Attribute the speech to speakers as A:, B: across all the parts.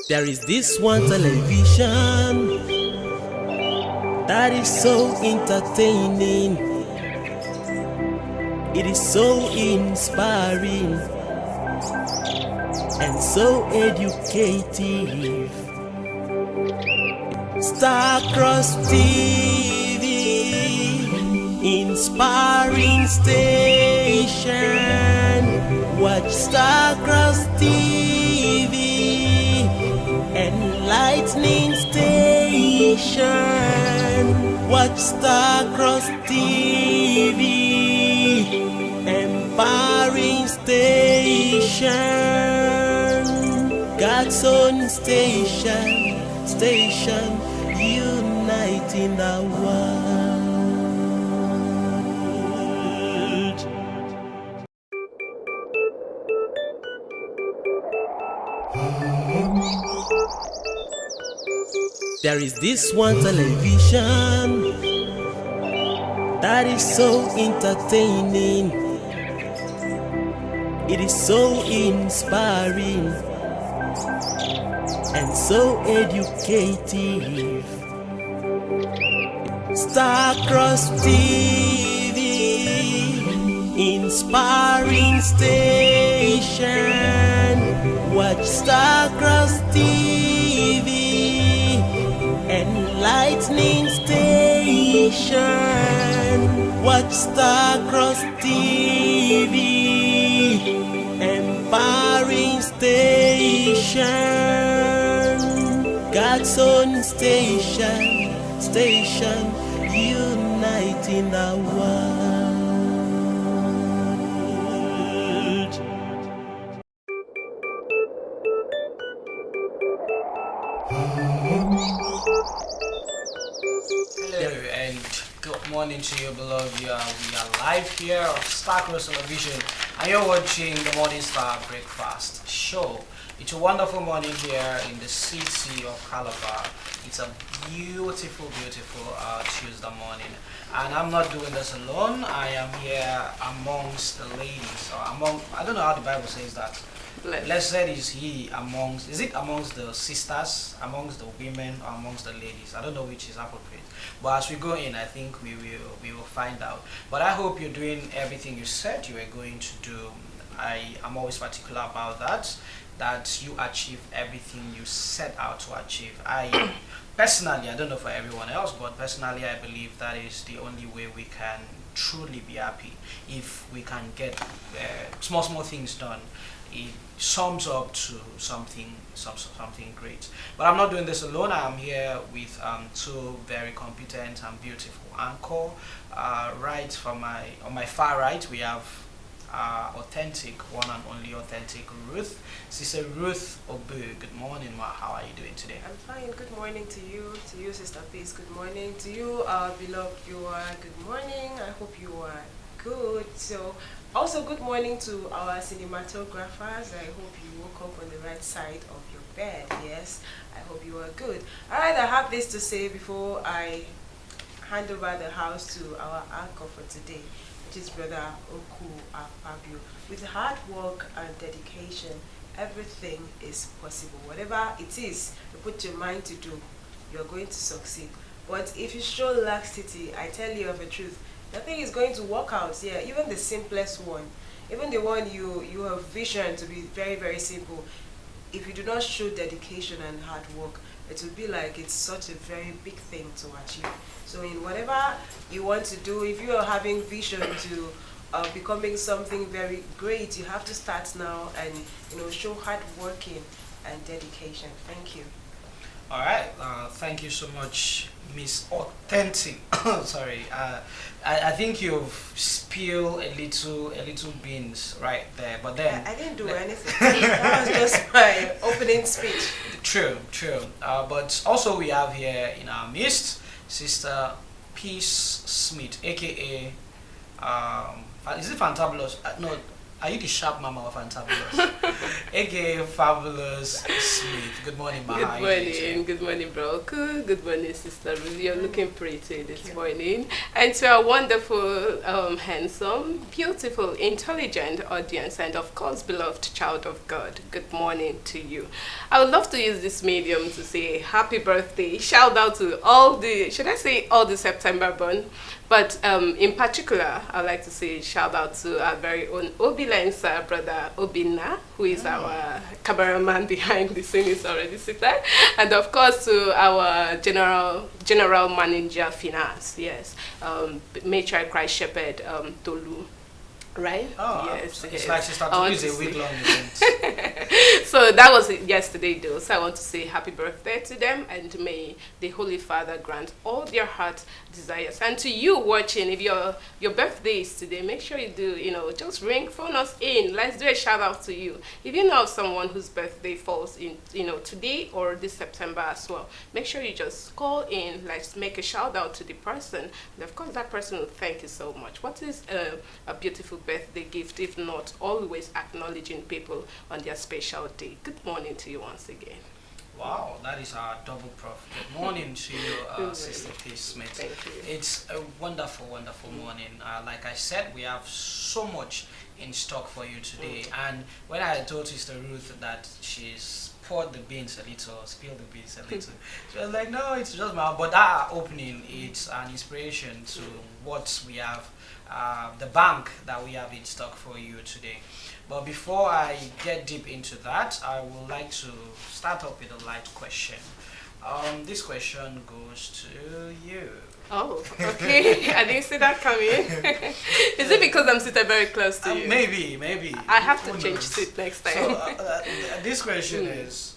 A: There is this one television that is so entertaining. It is so inspiring and so educative. Starcross TV, inspiring station. Watch Starcross TV, enlightening station. Watch Starcross TV, empowering station. God's own station, station uniting the world. There is this one television that is so entertaining. It is so inspiring and so educative. Starcross TV, inspiring station. Watch Starcross TV, enlightening station. Watch Starcross TV, empowering station. God's own station, station uniting the world.
B: Hello and good morning to you, beloved. We are live here on Starcross Television, and you're watching the Morning Star Breakfast Show. It's a wonderful morning here in the city of Calabar. It's a beautiful Tuesday morning, and I'm not doing this alone. I am here amongst the ladies, or I don't know how the Bible says that. Blessed is he amongst, is it amongst the sisters, amongst the women, or amongst the ladies? I don't know which is appropriate. But as we go in, I think we will find out. But I hope you're doing everything you said you were going to do. I am always particular about that you achieve everything you set out to achieve. Personally, I don't know for everyone else, but personally I believe that is the only way we can truly be happy, if we can get small things done. It sums up to something great. But I'm not doing this alone. I am here with two very competent and beautiful anchor. Right from on my far right, we have authentic, one and only authentic Ruth. Sister Ruth Obu. Good morning, ma. How are you doing today?
C: I'm fine. Good morning to you, Sister Peace. Good morning to you, beloved viewer. Good morning. I hope you are good. So, also good morning to our cinematographers. I hope you woke up on the right side of your bed. Yes, I hope you are good. Alright, I have this to say before I hand over the house to our anchor for today, which is Brother Oku Akpabio. With hard work and dedication, everything is possible. Whatever it is you put your mind to do, you're going to succeed. But if you show laxity, I tell you of a truth, nothing is going to work out. Yeah, even the simplest one, even the one you have vision to be very simple, if you do not show dedication and hard work, it will be like it's such a very big thing to achieve. So in whatever you want to do, if you are having vision to becoming something very great, you have to start now and show hard working and dedication. Thank you.
B: All right, thank you so much, Miss Authentic. Sorry, I think you've spilled a little beans right there, but then
C: I didn't do anything. That was just my opening speech.
B: True. But also we have here in our midst Sister Peace Smith, aka is it Fantabulous? No, Are you the sharp mama of Fantabulous? aka Fabulous Smith. Good morning, Ma.
D: Good morning. Good morning, bro. Good morning, Sister Ruth. You're looking pretty this morning. And to our wonderful, handsome, beautiful, intelligent audience, and of course, beloved child of God, good morning to you. I would love to use this medium to say happy birthday. Shout out to all the, should I say all the September born? But in particular, I'd like to say shout out to our very own Obi Lensa brother Obina, who is our cameraman behind the scene, is already seated, and of course to our general manager finance, yes, Matriarch Christ Shepherd Tolu. Right?
B: Oh,
D: yes.
B: It's like Sister Tolu is a week-long event.
D: So that was it yesterday, though. So I want to say happy birthday to them, and may the Holy Father grant all their heart desires. And to you watching, if your birthday is today, make sure you do, just phone us in. Let's do a shout out to you. If you know of someone whose birthday falls in, today or this September as well, make sure you just call in. Let's make a shout out to the person. And of course, that person will thank you so much. What is a beautiful birthday gift if not always acknowledging people on their special day? Good morning to you once again.
B: Wow, that is our double prof. Good morning to you, Sister P. Smith.
D: Thank you.
B: It's a wonderful, wonderful morning. Like I said, we have so much in stock for you today. And when I told Sister Ruth that she's poured the beans a little, spilled the beans a little, she was like, no, it's just my, but that opening, it's an inspiration to what we have, the bank that we have in stock for you today. But before I get deep into that, I would like to start off with a light question. This question goes to you.
D: Oh, okay. I didn't see that coming. Is it because I'm sitting very close to you?
B: Maybe.
D: I have to
B: Who
D: change
B: knows?
D: seat next time.
B: So this question is,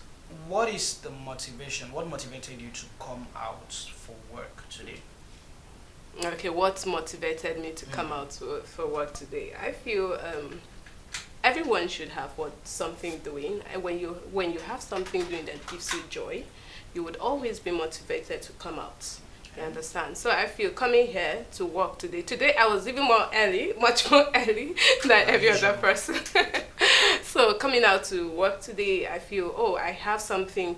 B: what is the motivation? What motivated you to come out for work today?
D: Okay, what motivated me to come out for work today? I feel everyone should have something doing, and when you have something doing that gives you joy, you would always be motivated to come out. You understand? So I feel coming here to work today I was even more early, much more early than every other person. So coming out to work today, I feel, I have something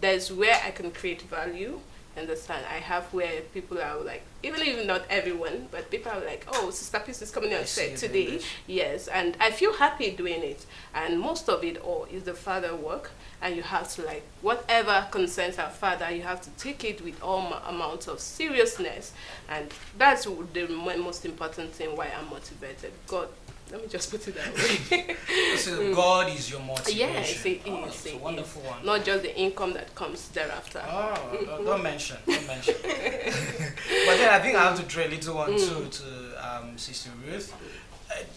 D: there's where I can create value. Understand? I have where people are like, even not everyone, but people are like, oh, Sister Peace is coming on set today. Yes, and I feel happy doing it. And most of it all is the Father work, and you have to, like, whatever concerns our Father, you have to take it with all amounts of seriousness. And that's the most important thing why I'm motivated. God, let me just put it that way.
B: So God is your motivation.
D: Yes, it is.
B: It's a wonderful one.
D: Not just the income that comes thereafter.
B: Oh, don't mention. But then I think I have to throw a little one too to Sister Ruth.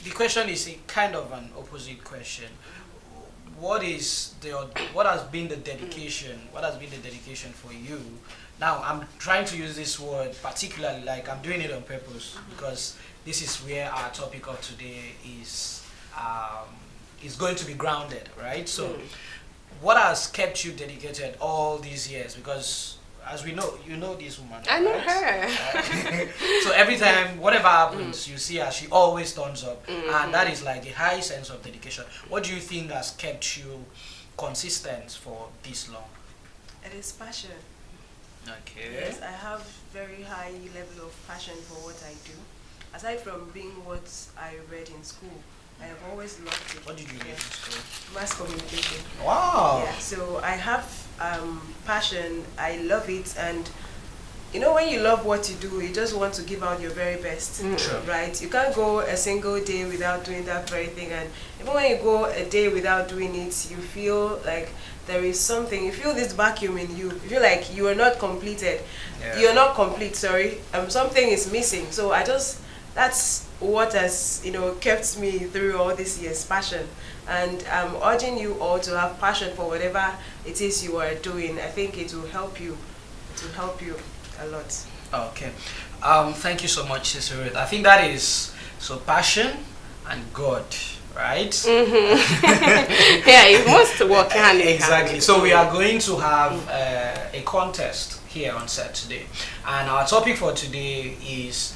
B: The question is a kind of an opposite question. What has been the dedication? What has been the dedication for you? Now I'm trying to use this word particularly, like I'm doing it on purpose, because this is where our topic of today is going to be grounded, right? So what has kept you dedicated all these years? Because as we know, you know this woman.
D: I know
B: right?
D: her.
B: So every time, whatever happens, you see her, she always turns up. And that is like a high sense of dedication. What do you think has kept you consistent for this long?
C: It is passion.
B: Okay.
C: Yes, I have very high level of passion for what I do. Aside from being what I read in school, I have always loved it.
B: What did you read in school?
C: Mass communication.
B: Wow.
C: Yeah, so I have passion, I love it, and when you love what you do, you just want to give out your very best, right? You can't go a single day without doing that very thing, and even when you go a day without doing it, you feel like there is something, you feel this vacuum in you, you feel like you are not completed, you're not complete, sorry, something is missing. So that's what has kept me through all these years, passion. And I'm urging you all to have passion for whatever it is you are doing. I think it will help you. It will help you a lot.
B: Okay. Thank you so much, Sister Ruth. I think that is passion and God, right?
D: Yeah, it must work hand in hand.
B: Exactly. So we are going to have a contest here on set today, and our topic for today is,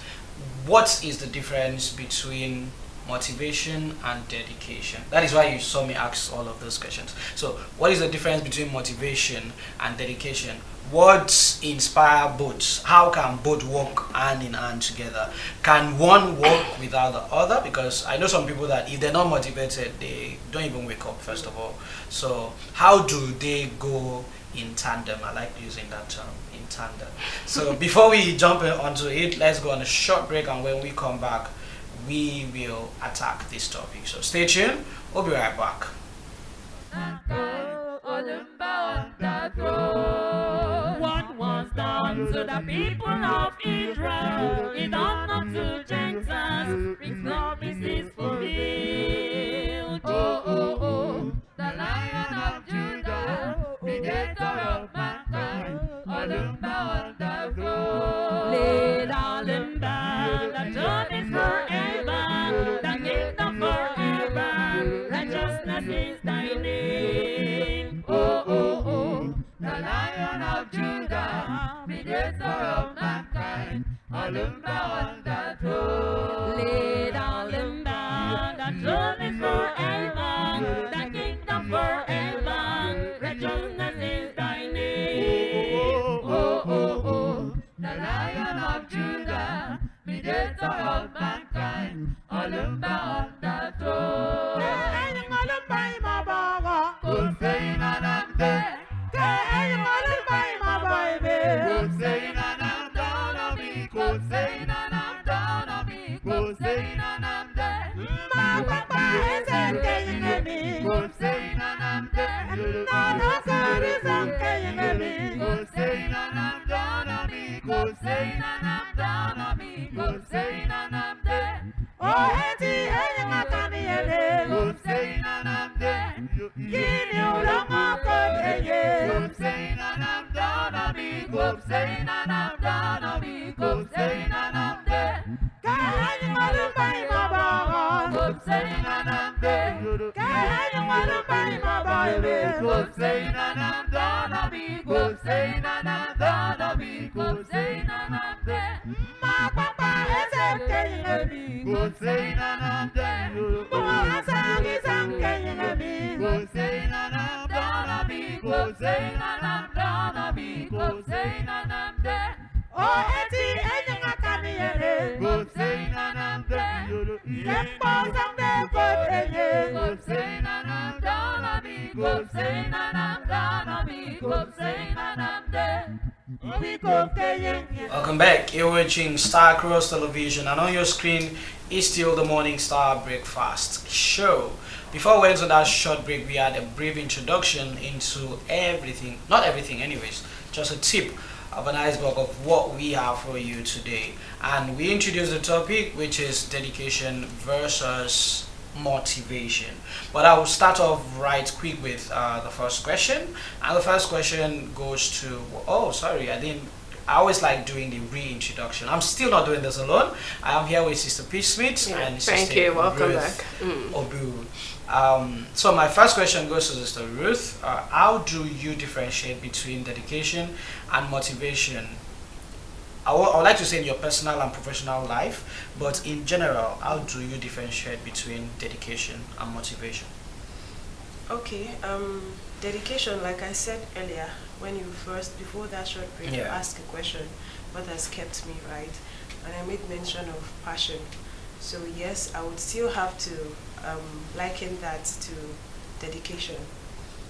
B: what is the difference between motivation and dedication. That is why you saw me ask all of those questions. So, what is the difference between motivation and dedication? What inspire both? How can both work hand in hand together? Can one work without the other? Because I know some people that if they're not motivated, they don't even wake up, first of all. So, how do they go in tandem? I like using that term, in tandem. So, before we jump onto it, let's go on a short break, and when we come back, we will attack this topic. So, stay tuned. We'll be right back.
E: What was done to the people of Israel is done unto Gentiles. His promise is fulfilled. Oh, oh, oh, the Lion of Judah, Creator of mankind, Olympia on the throne. Lead Olympia, the throne is forever, the kingdom forever, righteousness is thy name. Oh, oh, oh, the Lion of Judah, Creator of mankind, Olympia on the throne. Lead Olympia, the throne is forever, the kingdom forever, righteousness is thy name. Oh, oh, oh, the Lion of Judah, Creator of mankind, Olympia on the throne.
B: Welcome back. You're watching Star Cross Television, and on your screen is still the Morning Star Breakfast Show. Before we went on that short break, we had a brief introduction into everything, not everything anyways, just a tip of an iceberg of what we have for you today. And we introduced the topic, which is dedication versus motivation. But I will start off right quick with the first question. And the first question goes to, oh, sorry, I always like doing the reintroduction. I'm still not doing this alone. I am here with Sister P. Smith and Sister
D: Thank you. Welcome
B: Ruth
D: back.
B: Obu. So my first question goes to Sister Ruth. How do you differentiate between dedication and motivation? I would like to say in your personal and professional life, but in general, how do you differentiate between dedication and motivation?
C: Okay, dedication, like I said earlier, before that short break, you asked a question, what has kept me, right? And I made mention of passion. So yes, I would still have to liken that to dedication.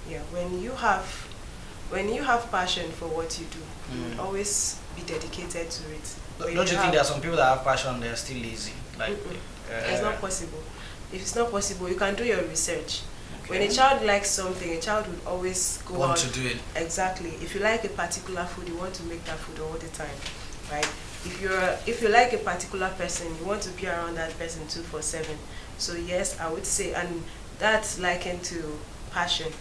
C: Yeah, when you have passion for what you do, you will always be dedicated to it.
B: Don't you think there are some people that have passion, they're still lazy? Like,
C: it's not possible. If it's not possible, you can do your research. When a child likes something, a child will always want
B: to do it.
C: Exactly. If you like a particular food, you want to make that food all the time, right? If you like a particular person, you want to be around that person 24/7. So yes, I would say, and that's likened to passion.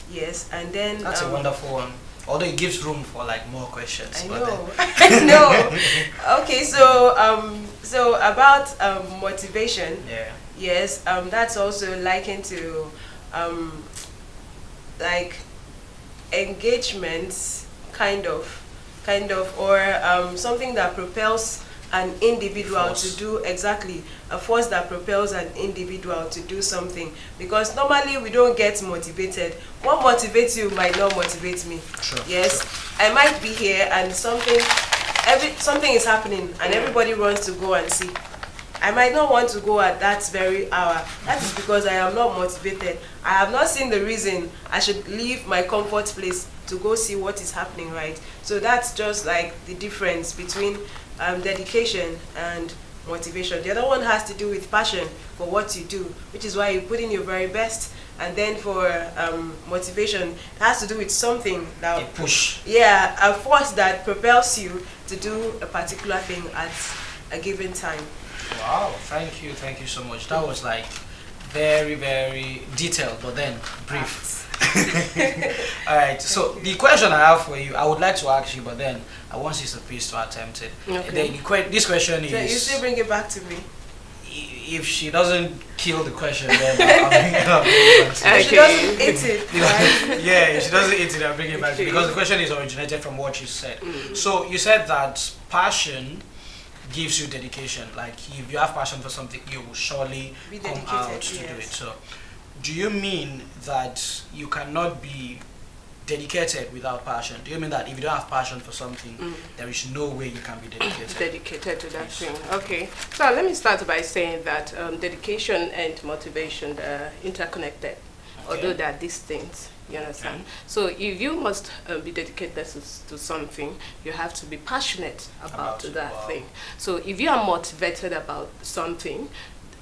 C: Yes, and then
B: that's a wonderful one. Although it gives room for like more questions.
C: I know. I know. Okay, so about motivation.
B: Yeah.
C: Yes, that's also likened to like engagements, kind of, or something that propels an individual
B: Force.
C: to do exactly a force that propels an individual to do something, because normally we don't get motivated. What motivates you might not motivate me.
B: True,
C: Yes, I might be here and something is happening and everybody wants to go and see. I might not want to go at that very hour. That is because I am not motivated. I have not seen the reason I should leave my comfort place to go see what is happening, right? So that's just like the difference between dedication and motivation. The other one has to do with passion for what you do, which is why you put in your very best. And then for motivation, it has to do with something that
B: A push.
C: yeah, a force that propels you to do a particular thing at a given time.
B: Wow, thank you so much. That was like very, very detailed, but then brief. All right, so the question I have for you, I would like to ask you, but then I want Sister Peace to attempt it.
D: Okay.
B: This question
C: So you
B: is,
C: still bring it back to me.
B: if she doesn't kill the question, then I'll bring it back to you.
C: She doesn't eat it, right?
B: Yeah, if she doesn't eat it, I'll bring it back to you, because the question is originated from what you said. So you said that passion gives you dedication. Like if you have passion for something, you will surely
C: Be
B: come
C: dedicated,
B: out to do
C: yes.
B: it. So do you mean that you cannot be dedicated without passion? Do you mean that if you don't have passion for something, there is no way you can be dedicated?
D: Dedicated to that thing. Okay, so let me start by saying that dedication and motivation are interconnected, although they are distinct. You understand? So if you must be dedicated to something, you have to be passionate about
B: it,
D: that
B: wow.
D: thing. So if you are motivated about something,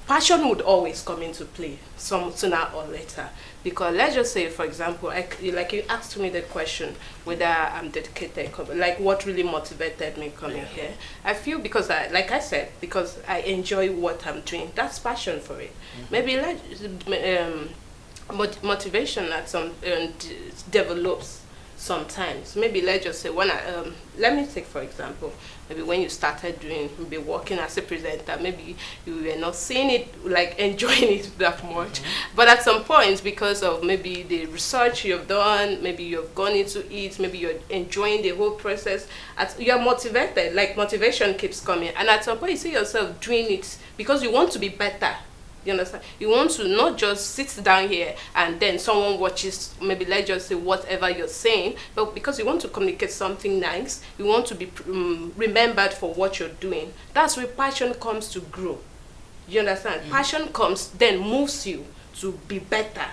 D: passion would always come into play sooner or later. Because let's just say, for example, like you asked me the question whether I'm dedicated, like what really motivated me coming here. I feel because like I said, because I enjoy what I'm doing. That's passion for it. Maybe motivation at some develops sometimes. Maybe let's just say when let me take for example, maybe when you started maybe working as a presenter, maybe you were not seeing it, like enjoying it that much, but at some point, because of maybe the research you've done, maybe you've gone into it, maybe you're enjoying the whole process, you're motivated, like motivation keeps coming, and at some point you see yourself doing it because you want to be better. You understand? You want to not just sit down here and then someone watches, maybe let's just say whatever you're saying, but because you want to communicate something nice, you want to be remembered for what you're doing. That's where passion comes to grow. You understand? Passion comes, then moves you to be better.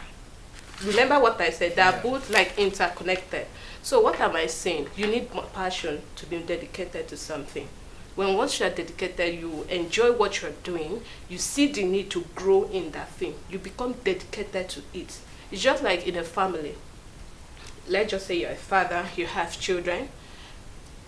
D: Remember what I said, they're both like interconnected. So what am I saying? You need more passion to be dedicated to something. When once you are dedicated, you enjoy what you're doing, you see the need to grow in that thing. You become dedicated to it. It's just like in a family. Let's just say you're a father, you have children.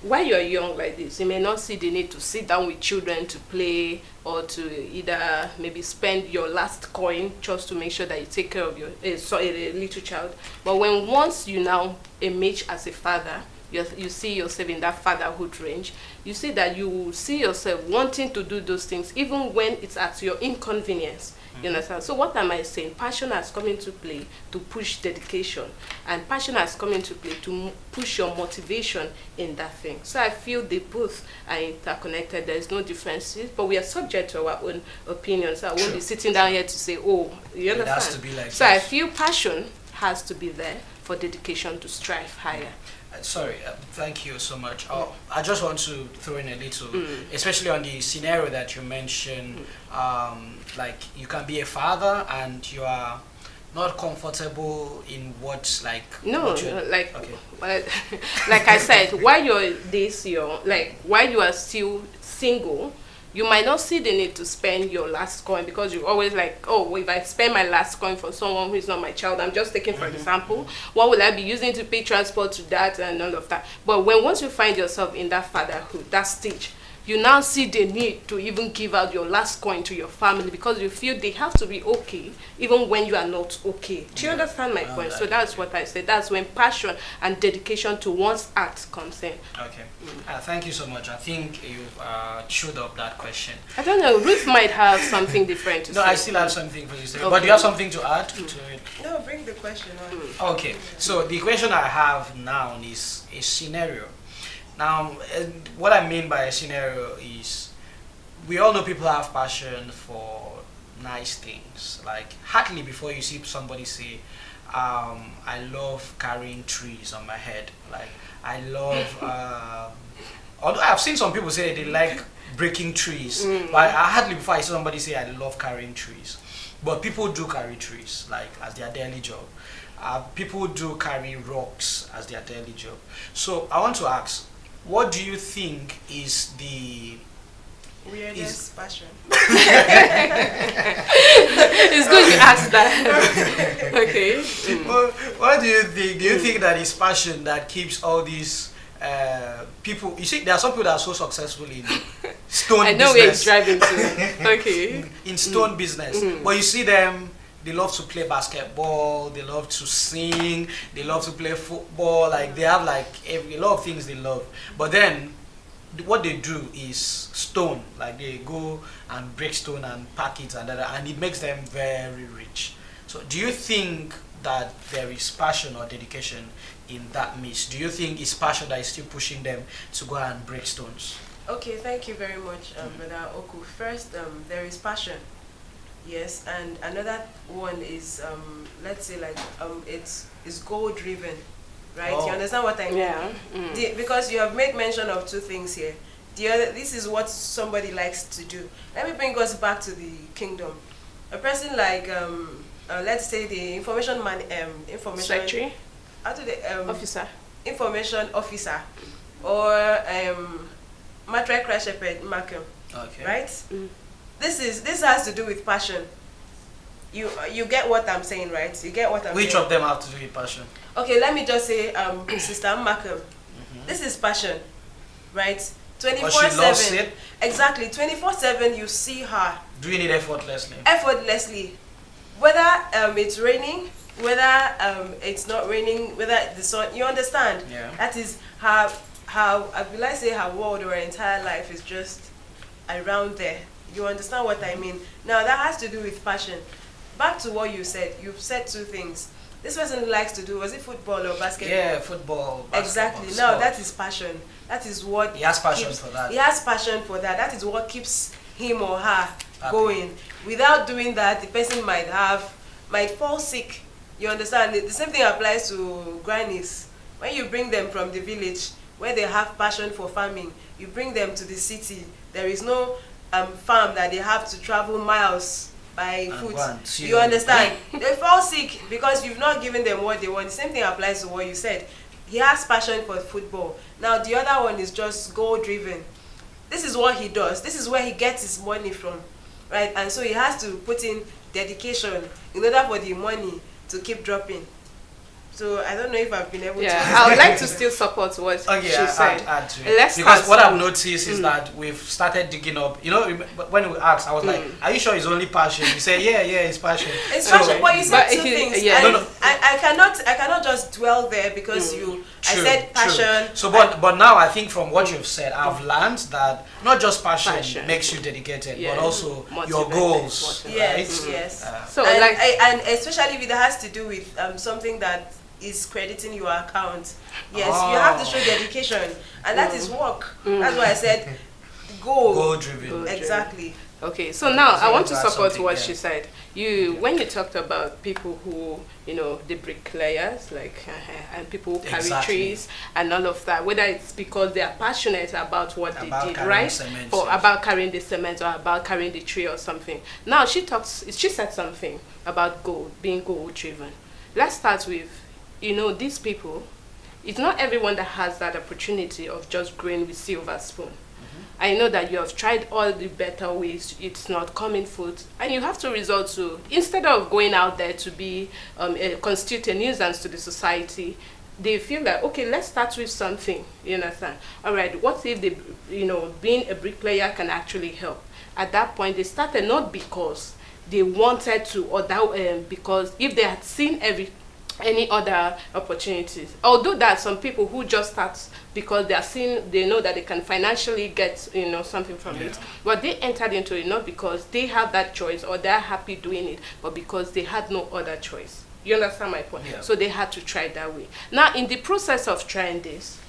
D: While you're young like this, you may not see the need to sit down with children to play or to either maybe spend your last coin just to make sure that you take care of your a little child. But when once you now emerge as a father, you see yourself in that fatherhood range, you see that you see yourself wanting to do those things even when it's at your inconvenience. You understand? So what am I saying? Passion has come into play to push dedication, and passion has come into play to push your motivation in that thing. So I feel they both are interconnected. There is no differences, but we are subject to our own opinions. So I won't be sitting down here to say, oh, you understand?
B: It has to be like
D: so
B: this.
D: I feel passion has to be there for dedication to strive higher.
B: Sorry, thank you so much. I just want to throw in a little, especially on the scenario that you mentioned, like you can be a father and you are not comfortable in what, like...
D: No,
B: what
D: like,
B: okay.
D: well, like I said, while you're this young, like while you are still single, you might not see the need to spend your last coin because you're always like, oh, if I spend my last coin for someone who is not my child, I'm just taking for example, what will I be using to pay transport to that and all of that. But once you find yourself in that fatherhood, that stage, you now see the need to even give out your last coin to your family because you feel they have to be okay even when you are not okay. Do you understand my point? So that's what I said. That's when passion and dedication to one's art comes in.
B: Okay. Thank you so much. I think you've chewed up that question.
D: I don't know, Ruth might have something different to say.
B: No, I still have something for you to say.
D: Okay.
B: But do you have something to add to it?
C: No, bring the question on.
B: Okay. So the question I have now is a scenario. Now, what I mean by a scenario is we all know people have passion for nice things. Like hardly before you see somebody say, I love carrying trees on my head. Like I love. Although I've seen some people say they like breaking trees, but I hardly before I see somebody say I love carrying trees. But people do carry trees like as their daily job. People do carry rocks as their daily job. So I want to ask, what do you think is the
C: Weirdest passion.
D: It's good you asked that. Okay.
B: What do you think? Do you think that is passion that keeps all these people? You see, there are some people that are so successful in stone
D: I know
B: business.
D: where it's driving to. Okay.
B: In stone business, but you see them. They love to play basketball. They love to sing. They love to play football. Like they have like a lot of things they love. But then, what they do is stone. Like they go and break stone and pack it and it makes them very rich. So, do you think that there is passion or dedication in that midst? Do you think it's passion that is still pushing them to go and break stones?
C: Okay, thank you very much, Brother Oku. First, there is passion. Yes, and another one is, let's say like, it's goal driven, right?
B: Oh.
C: You understand what I mean?
D: Yeah.
C: Because you have made mention of two things here. The other, this is what somebody likes to do. Let me bring us back to the kingdom. A person like, let's say the information
D: Secretary?
C: how do they,
D: Officer.
C: information officer, or Matre Crash Shepherd Malcolm,
B: Okay.
C: right? This has to do with passion. You get what I'm saying, right? You get what I'm
B: Which
C: saying.
B: of them have to do with passion?
C: Okay, let me just say, Sister Malcolm, this is passion, right?
B: Because she loves
C: 24/7.
B: it.
C: Exactly, 24/7. You see her
B: Doing it effortlessly.
C: effortlessly, whether it's raining, whether it's not raining, whether the sun. You understand?
B: Yeah.
C: That is how will I say her world or her entire life is just around there. You understand what I mean? Now that has to do with passion. Back to what you said. You've said two things. This person likes to do, was it football or basketball?
B: Yeah, football. Basketball,
C: Exactly.
B: sport.
C: Now that is passion. That is what
B: He has passion
C: keeps-
B: for that.
C: He has passion for that. That is what keeps him or her
B: Happy.
C: going. Without doing that, the person might fall sick. You understand? The same thing applies to grannies. When you bring them from the village where they have passion for farming, you bring them to the city. There is no farm that they have to travel miles by
B: And
C: foot.
B: go and see
C: You
B: them.
C: understand? They fall sick because you've not given them what they want. The same thing applies to what you said. He has passion for football. Now the other one is just goal driven. This is what he does. This is where he gets his money from, right? And so he has to put in dedication in order for the money to keep dropping. So I don't know if I've been able
D: Yeah,
C: to.
D: I would like to still support what
B: Okay,
D: she said.
B: add to it.
D: Let's
B: Because
D: start
B: what I've
D: from-
B: noticed is that we've started digging up. You know, when we asked, I was like, "Are you sure it's only passion?" You say, "Yeah, it's passion."
C: It's
B: So-
C: passion, but you said
D: But
C: two
D: if you-
C: things.
D: yeah.
C: And
B: No, no.
C: I cannot just dwell there because
B: True,
C: I said passion.
B: True. So, but now I think from what you've said, I've learned that not just passion,
D: Passion.
B: makes you dedicated,
D: Yeah.
B: but also your
D: Motivated,
B: goals.
D: motivated.
C: Yes,
B: Right?
C: yes.
D: So
C: and,
D: like
C: and especially if it has to do with something that is crediting your account. Yes, you have to show dedication, and that is work. That's why I said goal.
B: Goal driven.
D: Goal.
C: Exactly.
D: okay, so now
B: So
D: I want to
B: add
D: support
B: something,
D: what
B: yeah.
D: she said. When you talked about people who, the bricklayers, like, and people who carry
B: Exactly.
D: trees and all of that, whether it's because they are passionate about what
B: About
D: they did,
B: carrying
D: right?
B: cement,
D: Or
B: yes.
D: about carrying the cement or about carrying the tree or something. Now she said something about being goal driven. Let's start with, these people, it's not everyone that has that opportunity of just growing with silver spoon. I know that you have tried all the better ways, it's not coming foot, and you have to resort to, instead of going out there to be constitute a nuisance to the society, they feel like, okay, let's start with something. You understand? All right, what if being a bricklayer can actually help? At that point, they started not because they wanted to, or that because if they had seen any other opportunities. Although there are some people who just start because they know that they can financially get something from it, but they entered into it not because they have that choice or they're happy doing it, but because they had no other choice. You understand my point?
B: Yeah.
D: So they had to try that way. Now, in the process of trying this,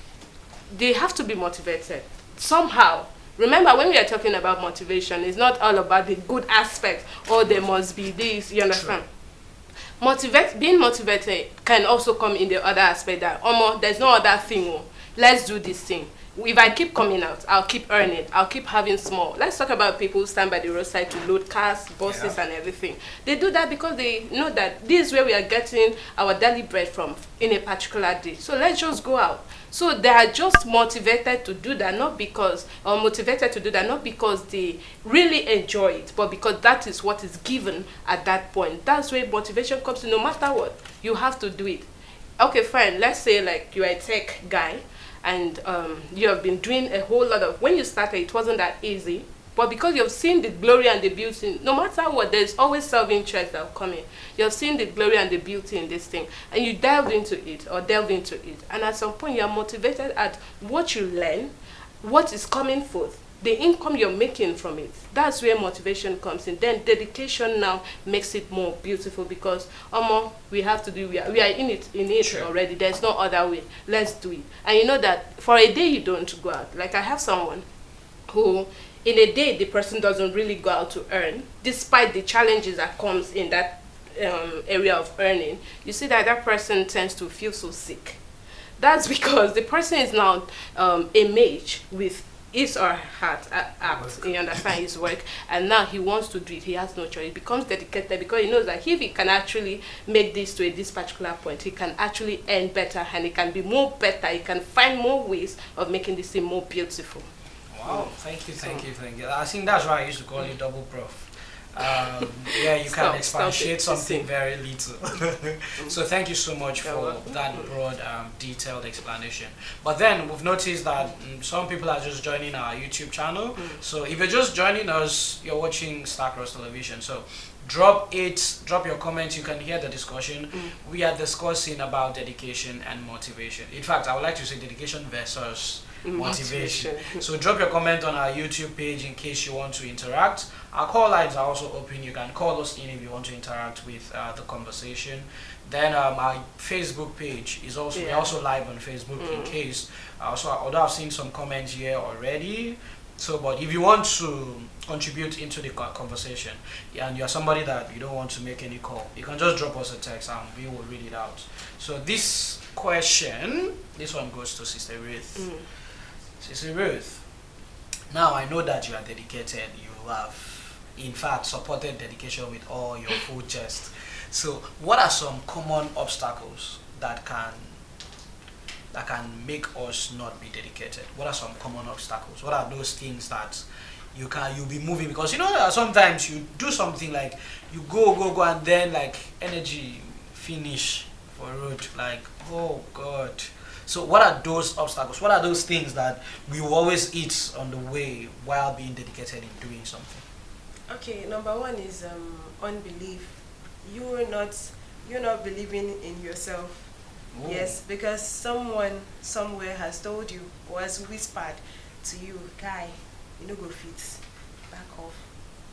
D: they have to be motivated somehow. Remember, when we are talking about motivation, it's not all about the good aspect or there must be this, you understand? Being motivated can also come in the other aspect that, there's no other thing, let's do this thing. If I keep coming out, I'll keep earning, I'll keep having small. Let's talk about people who stand by the roadside to load cars, buses, and everything. They do that because they know that this is where we are getting our daily bread from in a particular day. So let's just go out. So they are just motivated to do that, not because they really enjoy it, but because that is what is given at that point. That's where motivation comes in. No matter what, you have to do it. Okay, fine. Let's say like you are a tech guy, and you have been doing a whole lot of, when you started it wasn't that easy, but because you've seen the glory and the beauty, no matter what, there's always self-interest that will come in. You've seen the glory and the beauty in this thing, and you delve into it, and at some point you are motivated at what you learn, what is coming forth, the income you're making from it. That's where motivation comes in. Then dedication now makes it more beautiful, because we have to do, we are in it sure. Already. There's no other way. Let's do it. And you know that for a day you don't go out. Like I have someone who in a day the person doesn't really go out to earn, despite the challenges that comes in that area of earning. You see that person tends to feel so sick. That's because the person is now a mage with his or her heart act, you understand, his work, and now he wants to do it. He has no choice. He becomes dedicated because he knows that if he can actually make this to this particular point, he can actually earn better, and he can be more better. He can find more ways of making this thing more beautiful.
B: Wow, thank you. I think that's why I used to call you double prof. Yeah, you can expatiate something very little. So thank you so much for that broad, detailed explanation. But then we've noticed that some people are just joining our YouTube channel. So if you're just joining us, you're watching Starcross Television. So drop your comments. You can hear the discussion. We are discussing about dedication and motivation. In fact, I would like to say dedication versus motivation. So drop your comment on our YouTube page in case you want to interact. Our call lines are also open. You can call us in if you want to interact with the conversation. Then our Facebook page is also we're also live on Facebook in case. Although I've seen some comments here already. So, but if you want to contribute into the conversation and you're somebody that you don't want to make any call, you can just drop us a text and we will read it out. So this question, this one goes to Sister Ruth. Sister Ruth, now I know that you are dedicated. You have, in fact, supported dedication with all your full chest. So what are some common obstacles that can make us not be dedicated? What are some common obstacles? What are those things that you'll be moving? Because you know sometimes you do something like you go and then like energy finish for road, like oh God. So what are those obstacles? What are those things that we will always eat on the way while being dedicated in doing something?
C: Okay, number one is unbelief. You're not believing in yourself. Ooh. Yes, because someone somewhere has told you or has whispered to you, guy, you no go fit, back off.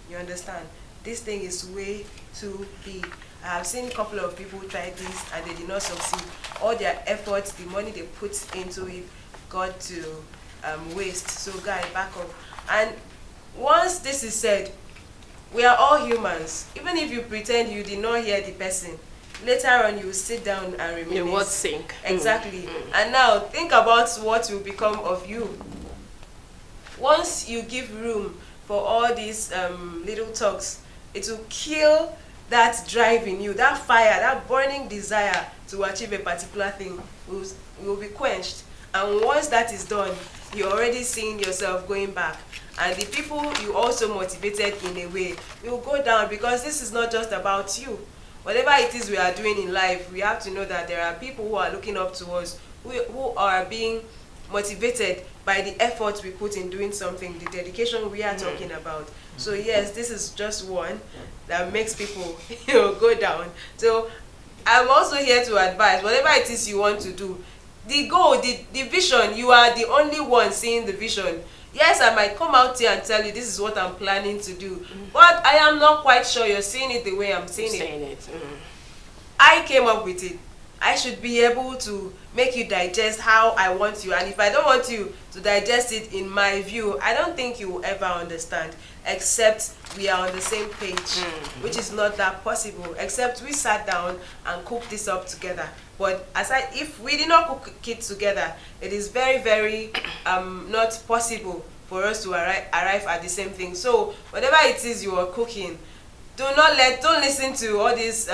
C: You understand? This thing is way too big. I have seen a couple of people try this and they did not succeed. All their efforts, the money they put into it, got to waste. So guy, back up. And once this is said, we are all humans. Even if you pretend you did not hear the person, later on you will sit down and reminisce.
D: Your words sink.
C: Exactly. And now think about what will become of you. Once you give room for all these little talks, it will kill that drive in you, that fire, that burning desire to achieve a particular thing will be quenched. And once that is done, you're already seeing yourself going back. And the people you also motivated in a way will go down, because this is not just about you. Whatever it is we are doing in life, we have to know that there are people who are looking up to us, who are being motivated by the effort we put in doing something, the dedication we are talking about. So yes, this is just one that makes people go down. So I'm also here to advise, whatever it is you want to do, the goal, the vision, you are the only one seeing the vision. Yes, I might come out here and tell you this is what I'm planning to do, but I am not quite sure you're seeing it the way I'm seeing it. I came up with it. I should be able to make you digest how I want you, and if I don't want you to digest it in my view, I don't think you will ever understand, except we are on the same page, which is not that possible, except we sat down and cooked this up together. But aside, if we did not cook it together, it is very, very not possible for us to arrive at the same thing. So whatever it is you are cooking, don't listen to all these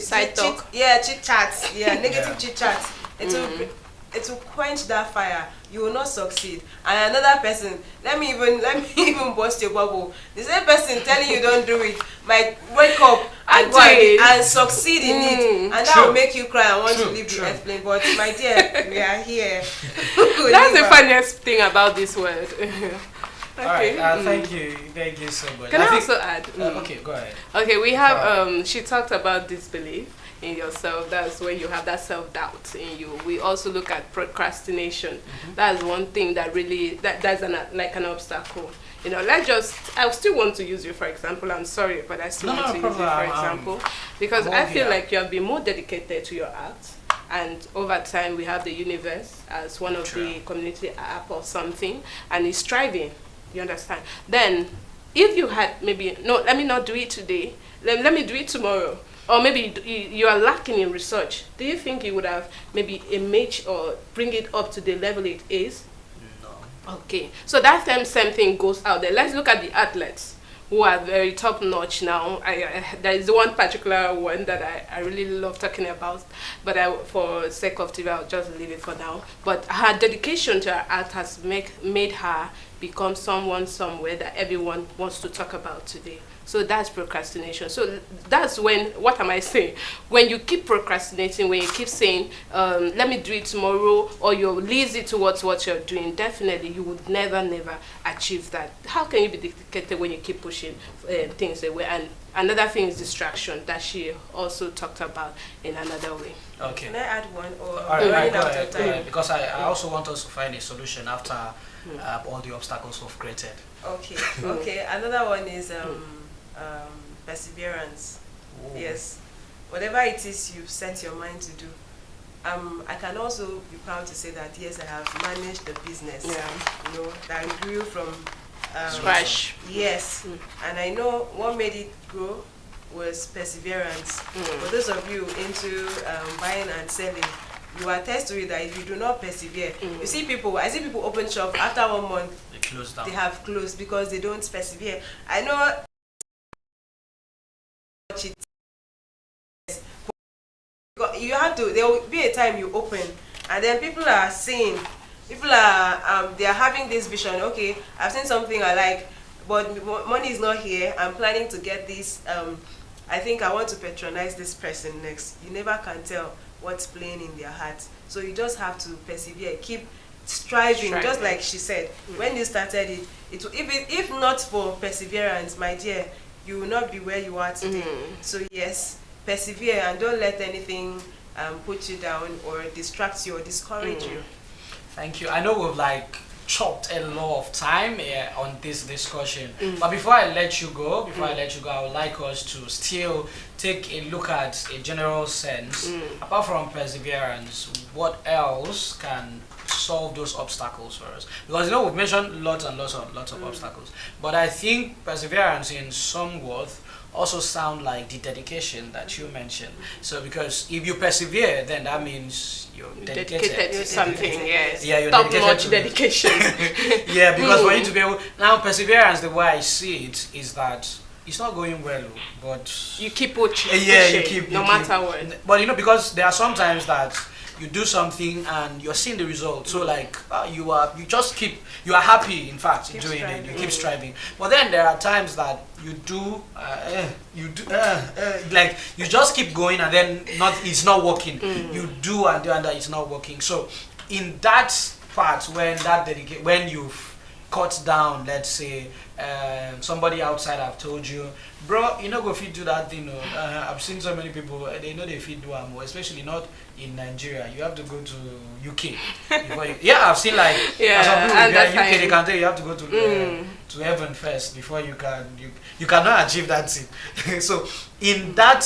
D: Side talk.
C: chit chats, negative chit chats. It will quench that fire. You will not succeed. And another person, let me even burst your bubble. The same person telling you don't do it might wake up and go and succeed in it, and that will make you cry and want to leave the earth plane. But my dear, we are here.
D: That's the funniest thing about this word.
B: Okay. All right, thank you so much.
D: Can I also add?
B: Okay, go ahead.
D: Okay, we have, she talked about disbelief in yourself. That's when you have that self-doubt in you. We also look at procrastination. That's one thing that really, that's like an obstacle. You know, I still want to use you for example. I'm sorry, but I still want to use you for example. Because I feel like you have been more dedicated to your art. And over time, we have the universe as one of the community app or something, and it's striving. You understand? Then, if you had maybe, no, let me not do it today, let me do it tomorrow, or maybe you are lacking in research, do you think you would have maybe image or bring it up to the level it is? No. Okay, so that same thing goes out there. Let's look at the athletes who are very top notch now. There is one particular one that I really love talking about, but for sake of TV, I'll just leave it for now. But her dedication to her art has made her become someone somewhere that everyone wants to talk about today. So that's procrastination. So that's when, what am I saying? When you keep procrastinating, when you keep saying, let me do it tomorrow, or you're lazy towards what you're doing, definitely you would never achieve that. How can you be dedicated when you keep pushing things away? And another thing is distraction that she also talked about in another way.
C: Okay. Can I add one? Or
B: all right, go ahead, because I also want us to find a solution after all the obstacles we've created.
C: Okay. Okay. Another one is perseverance. Ooh. Yes, whatever it is you've set your mind to do. I can also be proud to say that yes, I have managed the business. Yeah. You know, that grew from
D: scratch.
C: Yes, and I know what made it grow was perseverance. For those of you into buying and selling, you attest to it that if you do not persevere, I see people open shop after 1 month,
B: they close down.
C: They have closed because they don't persevere. I know. You have to. There will be a time you open, and then people are seeing. People are they are having this vision. Okay, I've seen something I like, but money is not here. I'm planning to get this. I think I want to patronize this person next. You never can tell what's playing in their heart. So you just have to persevere, keep striving. Just like she said, when you started it, if not for perseverance, my dear, you will not be where you are today. So yes, persevere and don't let anything put you down or distract you or discourage you.
B: Thank you. I know we've chopped a lot of time on this discussion, but before I let you go, I would like us to still take a look at a general sense. Apart from perseverance, what else can solve those obstacles for us? Because we've mentioned lots of obstacles, but I think perseverance in some worth also sound like the dedication that you mentioned. So because if you persevere, then that means you're dedicated
D: to something. Yes.
B: Yeah, you're
D: top-notch dedication.
B: Yeah, because for you to be able, now perseverance, the way I see it is that it's not going well, but
D: you keep pushing.
B: You keep
D: no matter what.
B: But because there are sometimes that you do something and you're seeing the result, so you are happy, in fact, doing it, you keep striving. But then there are times that you just keep going and then it's not working. You do and it's not working. So in that part, when you've cut down, let's say somebody outside have told you, bro, you know go fit do that thing. I've seen so many people, they know they fit do them, especially not in Nigeria. You have to go to UK before you, I've seen some people in UK, they can tell you have to go to heaven first before you cannot achieve that thing. So in that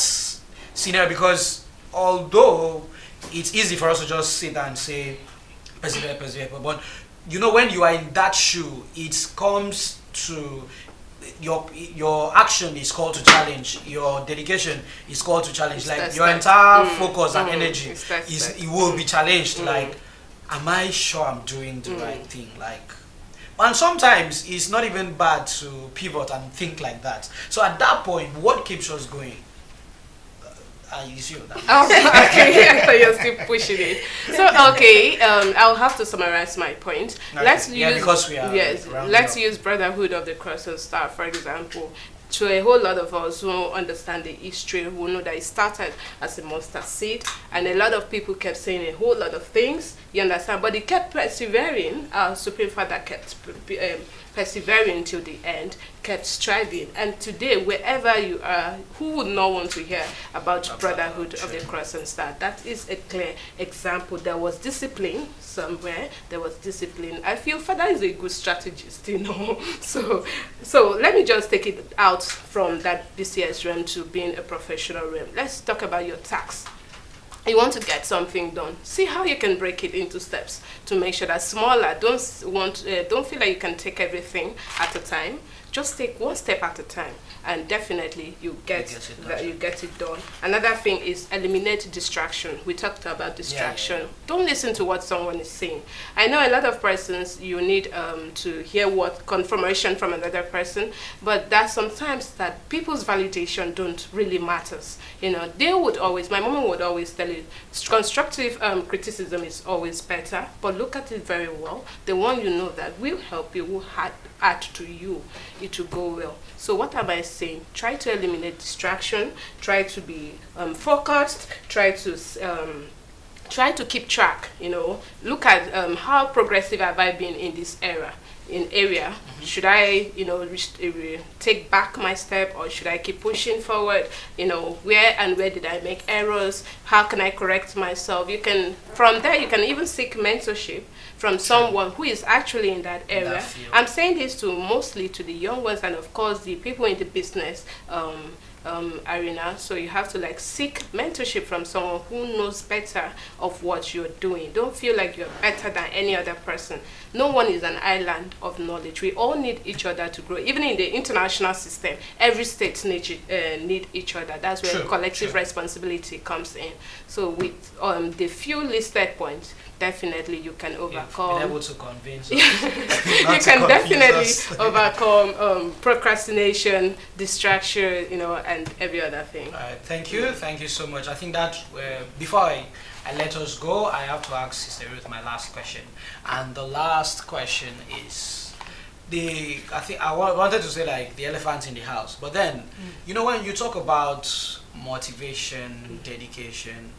B: scenario, because although it's easy for us to just sit and say persevere, persevere, but you know, when you are in that shoe, it comes to your action is called to challenge, your dedication is called to challenge, like your entire focus and energy it will be challenged. Like, am I sure I'm doing the right thing? Like, and sometimes it's not even bad to pivot and think like that. So at that point, what keeps us going? You see that?
D: Oh, okay. I thought you're still pushing it. So, okay, I'll have to summarize my point.
B: Okay.
D: Let's use,
B: because we are
D: let's use Brotherhood of the Cross and Star, for example. To a whole lot of us who understand the history, who know that it started as a mustard seed, and a lot of people kept saying a whole lot of things, you understand, but it kept persevering. Our Supreme Father kept persevering till the end, kept striving, and today, wherever you are, who would not want to hear about Brotherhood of the Cross and Star? That is a clear example. There was discipline somewhere, there was discipline. I feel Father is a good strategist, you know. So let me just take it out from that BCS realm to being a professional realm. Let's talk about your tax. You want to get something done. See how you can break it into steps to make sure that smaller. Don't feel like you can take everything at a time. Just take one step at a time, and definitely you get it done. Another thing is eliminate distraction. We talked about distraction. Yeah. Don't listen to what someone is saying. I know a lot of persons, you need to hear what confirmation from another person, but that sometimes that people's validation don't really matters. You know, they would always, my mom would always tell you, constructive criticism is always better, but look at it very well. The one you know that will help you, will add to you, it will go well. So what am I saying? Try to eliminate distraction, try to be focused, try to keep track, you know. Look at how progressive have I been in this area. Should I, you know, take back my step, or should I keep pushing forward? You know, where did I make errors? How can I correct myself? You can, from there, you can even seek mentorship from someone who is actually in that area. I'm saying this mostly to the young ones, and of course the people in the business arena. So you have to like seek mentorship from someone who knows better of what you're doing. Don't feel like you're better than any other person. No one is an island of knowledge. We all need each other to grow. Even in the international system, every state need each other. That's where collective responsibility comes in. So with the few listed points, definitely you can overcome.
B: Been able to convince us.
D: You can definitely overcome procrastination, distraction, you know, and every other thing.
B: Thank you so much. I think that before I let us go, I have to ask Sister Ruth my last question, and the last question is I wanted to say like the elephant in the house, but then you know, when you talk about motivation, dedication,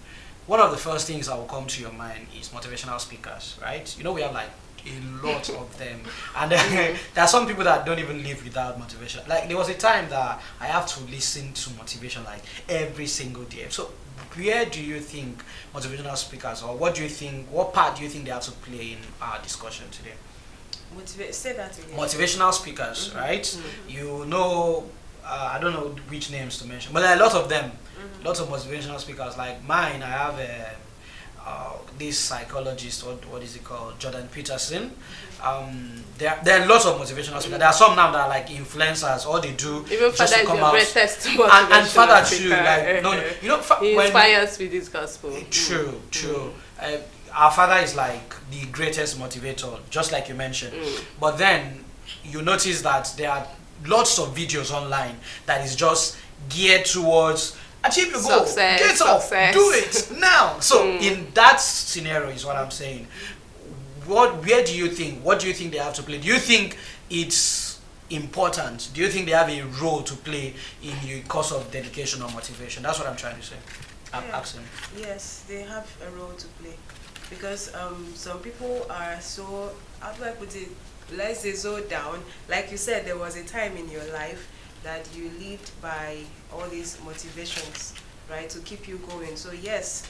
B: one of the first things that will come to your mind is motivational speakers, right? You know, we have like a lot of them, and there are some people that don't even live without motivation. Like there was a time that I have to listen to motivation like every single day. So where do you think motivational speakers, or what part do you think they have to play in our discussion today?
C: Say that again.
B: Motivational speakers, right? You know, I don't know which names to mention, but there are a lot of them. Lots of motivational speakers. Like mine, I have this psychologist, what is it called, Jordan Peterson. There are lots of motivational speakers. There are some now that are like influencers. All they do
D: even
B: just
D: Father
B: to come
D: is the
B: out,
D: greatest
B: and Father
D: speaker.
B: too. Like no, you know,
D: he inspires with his gospel.
B: True. Our Father is like the greatest motivator, just like you mentioned. But then you notice that there are lots of videos online that is just geared towards achieve your goal, get off, do it now. So in that scenario is what I'm saying. What do you think they have to play? Do you think it's important? Do you think they have a role to play in the course of dedication or motivation? That's what I'm trying to say. I'm asking.
C: Yes, they have a role to play, because some people are so, how do I put it, let's say so down. Like you said, there was a time in your life that you lived by all these motivations, right, to keep you going. So yes,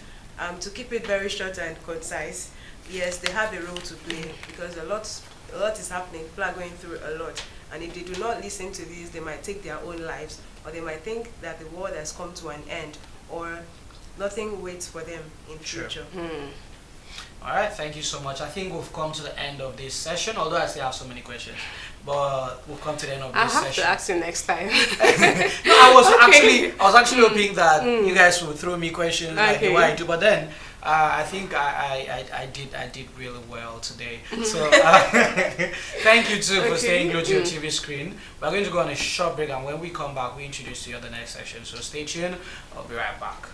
C: to keep it very short and concise, yes, they have a role to play, because a lot is happening. People are going through a lot, and if they do not listen to this, they might take their own lives, or they might think that the world has come to an end, or nothing waits for them in
B: Sure.
C: future.
B: All right, thank you so much. I think we've come to the end of this session, although I still have so many questions. But we've come to the end of
D: I
B: this
D: have
B: session.
D: to ask you next time.
B: No, I was actually hoping that you guys would throw me questions like the way I do, but then I think I did really well today. So thank you too for staying glued to your TV screen. We're going to go on a short break, and when we come back, we introduce you to the next section. So stay tuned. I'll be right back.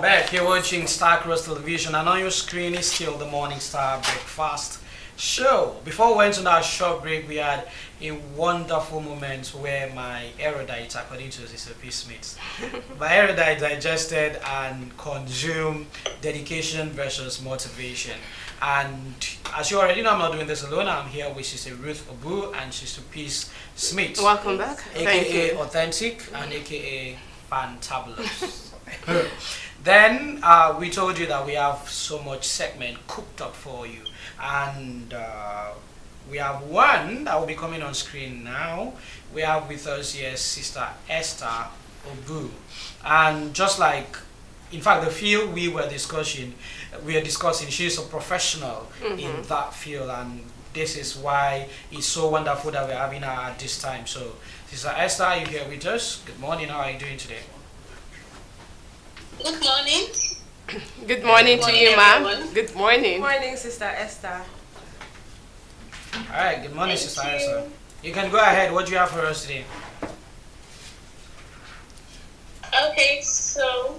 B: Back, you're watching Star Cross Television, and on your screen is still the Morning Star Breakfast Show. Before we went on our short break, we had a wonderful moment where my erudite, according to Sister P. Smith, my erudite digested and consumed dedication versus motivation. And as you already know, I'm not doing this alone. I'm here with Sister Ruth Obu and Sister Peace Smith.
D: Welcome back. Thank
B: AKA
D: you.
B: Authentic and AKA Fantabulous. Then we told you that we have so much segment cooked up for you, and we have one that will be coming on screen now. We have with us here Sister Esther Obu, and just like, in fact, the field we are discussing, she's a professional in that field, and this is why it's so wonderful that we're having her at this time. So, Sister Esther, are you here with us? Good morning. How are you doing today?
F: Good morning.
D: Good morning to you, ma'am.
F: everyone.
D: Good morning.
C: Good morning, Sister Esther.
B: All right. Good morning,
F: Thank
B: Sister
F: you.
B: Esther. You can go ahead. What do you have for us today?
F: Okay, so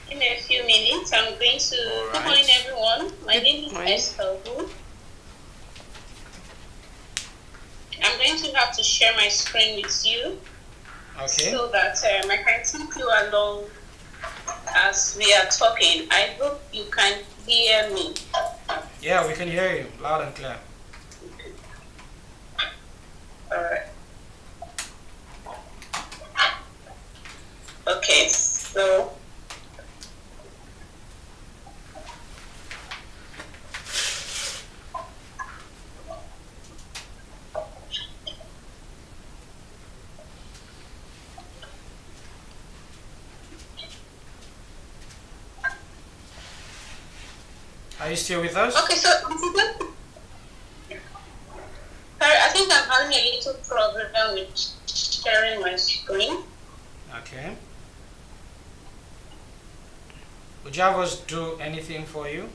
F: in a few minutes, I'm going to.
B: All
F: Good morning,
B: right.
F: everyone. My
D: Good
F: name is
D: morning.
F: Esther Obu. I'm going to have to share my screen with you
B: Okay.
F: so that I can take you along as we are talking. I hope you can hear me.
B: Yeah, we can hear you loud and clear.
F: All right. Okay, so
B: Are you still with us?
F: okay, so sorry, I think I'm having a little problem with sharing my screen.
B: Okay. Would you have us do anything for you?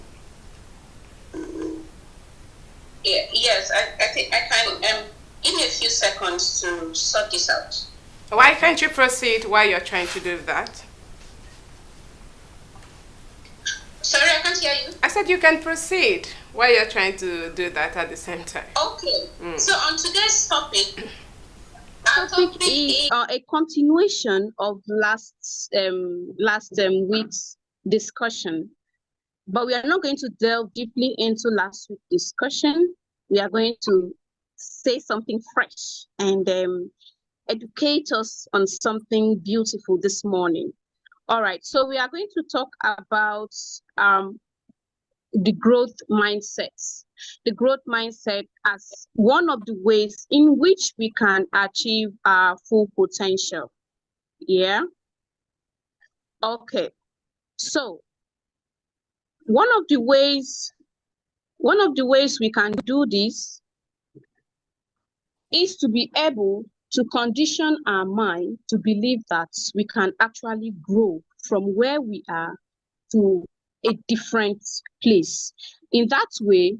F: Yeah, yes, I think I can. Give me a few seconds to sort this out.
D: Why can't you proceed while you're trying to do that?
F: Sorry, I can't hear you.
D: I said you can proceed while you're trying to do that at the same time.
F: Okay, so on today's topic, our
G: Topic
F: topic
G: is
F: is
G: a continuation of last week's discussion, but we are not going to delve deeply into last week's discussion. We are going to say something fresh and educate us on something beautiful this morning. All right, so we are going to talk about the growth mindset. The growth mindset as one of the ways in which we can achieve our full potential. Yeah. Okay. So one of the ways we can do this is to be able to condition our mind to believe that we can actually grow from where we are to a different place. In that way,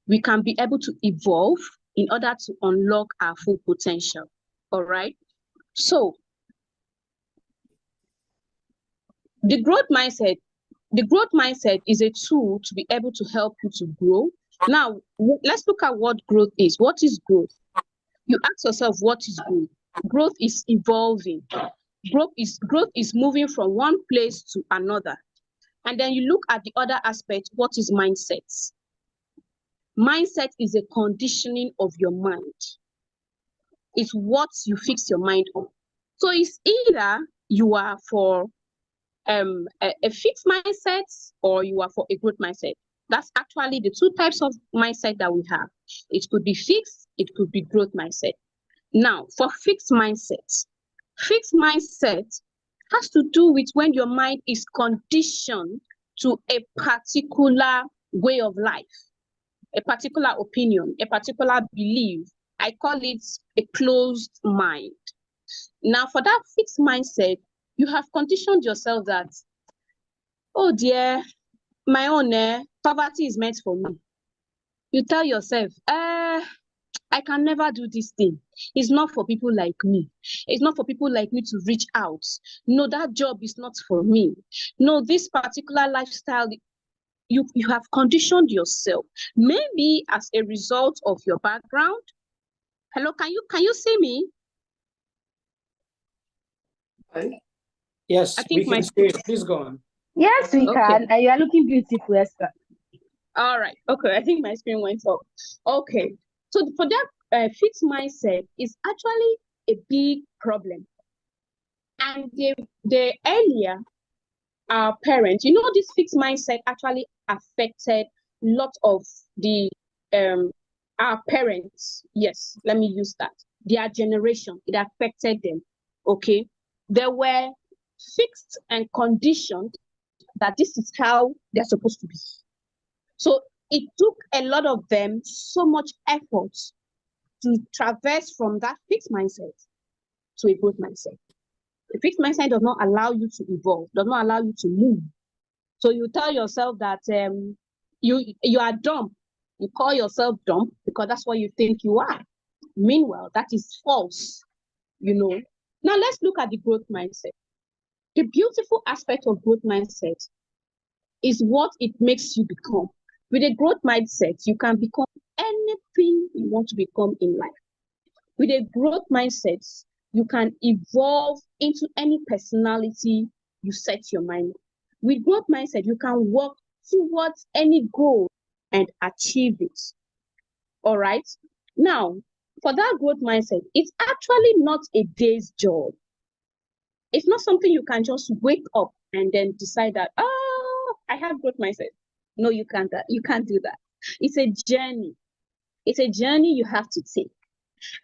G: we can be able to evolve in order to unlock our full potential. All right. So the growth mindset is a tool to be able to help you to grow. Now, let's look at what growth is. What is growth? You ask yourself, what is growth? Growth is evolving. Growth is moving from one place to another. And then you look at the other aspect, what is mindset? Mindset is a conditioning of your mind. It's what you fix your mind on. So it's either you are for a fixed mindset or you are for a growth mindset. That's actually the two types of mindset that we have. It could be fixed, it could be growth mindset. Now, for fixed mindset has to do with when your mind is conditioned to a particular way of life, a particular opinion, a particular belief. I call it a closed mind. Now, for that fixed mindset, you have conditioned yourself that, oh dear, my own poverty is meant for me. You tell yourself, I can never do this thing. It's not for people like me. It's not for people like me to reach out. No, that job is not for me. No, this particular lifestyle, you have conditioned yourself. Maybe as a result of your background. Hello, can you see me?
B: Yes,
G: I think
B: we can see you. Please go on.
H: Yes, we
G: Okay.
H: can. And you are looking beautiful, Esther.
G: All right. Okay. I think my screen went off. Okay. So for that fixed mindset is actually a big problem. And the earlier our parents, this fixed mindset actually affected a lot of the our parents. Yes, let me use that. Their generation, it affected them. Okay. They were fixed and conditioned that this is how they're supposed to be. So it took a lot of them so much effort to traverse from that fixed mindset to a growth mindset. The fixed mindset does not allow you to evolve, does not allow you to move. So you tell yourself that you are dumb. You call yourself dumb because that's what you think you are. Meanwhile, that is false, Now let's look at the growth mindset. The beautiful aspect of growth mindset is what it makes you become. With a growth mindset, you can become anything you want to become in life. With a growth mindset, you can evolve into any personality you set your mind on. With growth mindset, you can work towards any goal and achieve it. All right? Now, for that growth mindset, it's actually not a day's job. It's not something you can just wake up and then decide that, I have growth mindset. No, you can't do that. It's a journey. It's a journey you have to take.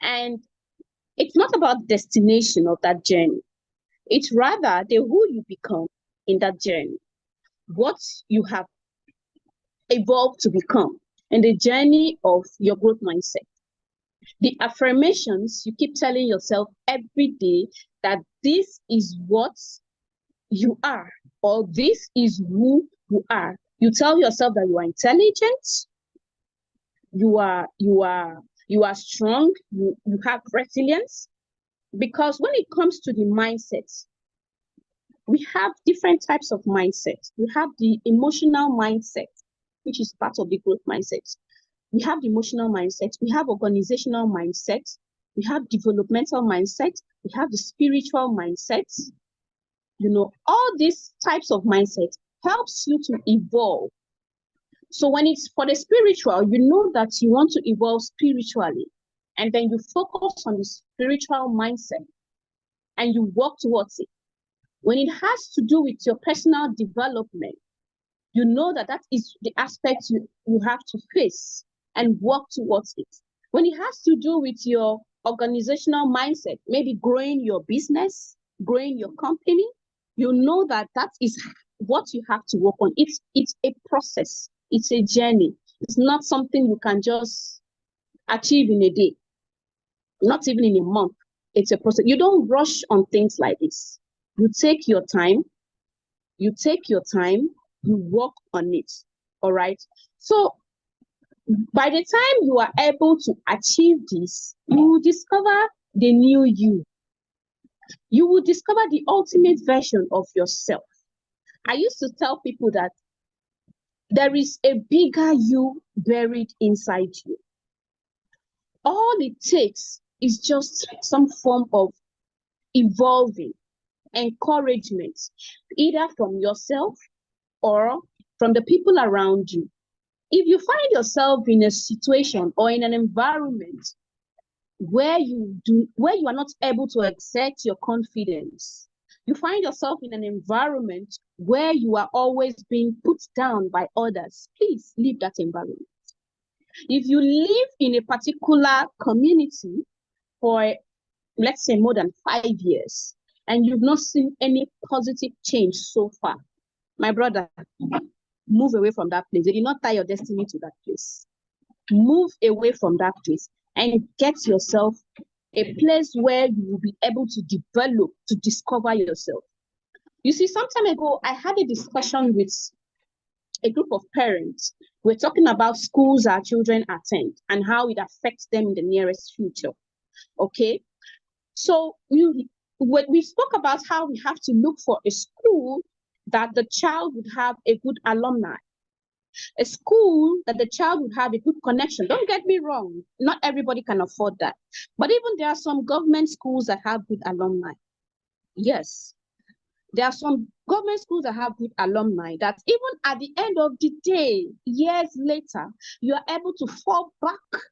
G: And it's not about the destination of that journey. It's rather the who you become in that journey, what you have evolved to become in the journey of your growth mindset. The affirmations you keep telling yourself every day that this is what you are, or this is who you are. You tell yourself that you are intelligent, you are strong, you have resilience. Because when it comes to the mindset, we have different types of mindset. We have the emotional mindset, which is part of the growth mindset. We have the emotional mindset, we have organizational mindset, we have developmental mindset, we have the spiritual mindset. All these types of mindset helps you to evolve. So when it's for the spiritual, you know that you want to evolve spiritually, and then you focus on the spiritual mindset and you work towards it. When it has to do with your personal development, you know that is the aspect you have to face and work towards it. When it has to do with your organizational mindset, maybe growing your business, growing your company, you know that is what you have to work on. It's a process. It's a journey. It's not something you can just achieve in a day, not even in a month. It's a process. You don't rush on things like this. You take your time. You work on it. All right. So by the time you are able to achieve this, you will discover the new you. You will discover the ultimate version of yourself. I used to tell people that there is a bigger you buried inside you. All it takes is just some form of evolving, encouragement, either from yourself or from the people around you. If you find yourself in a situation or in an environment where you are not able to exert your confidence, you find yourself in an environment where you are always being put down by others, please leave that environment. If you live in a particular community for, let's say, more than 5 years, and you've not seen any positive change so far, my brother, move away from that place. You did not tie your destiny to that place. Move away from that place and get yourself a place where you will be able to develop, to discover yourself. You see, some time ago, I had a discussion with a group of parents. We're talking about schools our children attend and how it affects them in the nearest future. Okay, so we spoke about how we have to look for a school that the child would have a good alumni, a school that the child would have a good connection. Don't get me wrong, not everybody can afford that. But even there are some government schools that have good alumni. Yes, there are some government schools that have good alumni that even at the end of the day, years later, you are able to fall back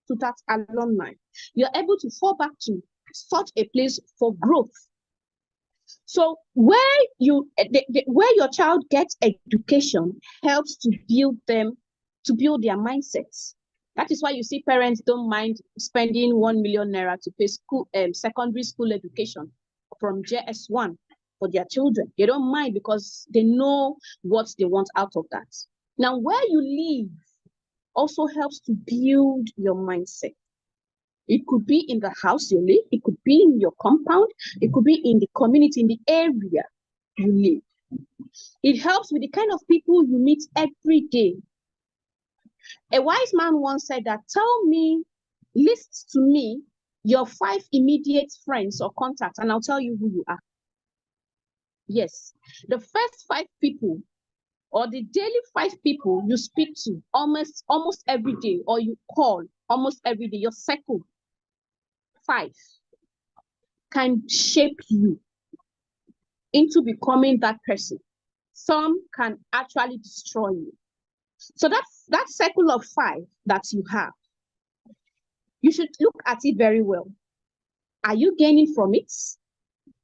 G: to that alumni. You're able to fall back to such a place for growth. So where your child gets education helps to build their mindsets. That is why you see parents don't mind spending 1 million naira to pay secondary school education from JS1 for their children. They don't mind because they know what they want out of that. Now, where you live also helps to build your mindset. It could be in the house you live, it could be in your compound, it could be in the community, in the area you live. It helps with the kind of people you meet every day. A wise man once said that, list to me your 5 immediate friends or contacts, and I'll tell you who you are. Yes, the first 5 people or the daily 5 people you speak to almost every day, or you call almost every day, your circle 5 can shape you into becoming that person. Some can actually destroy you. So that circle of 5 that you have, you should look at it very well. Are you gaining from it?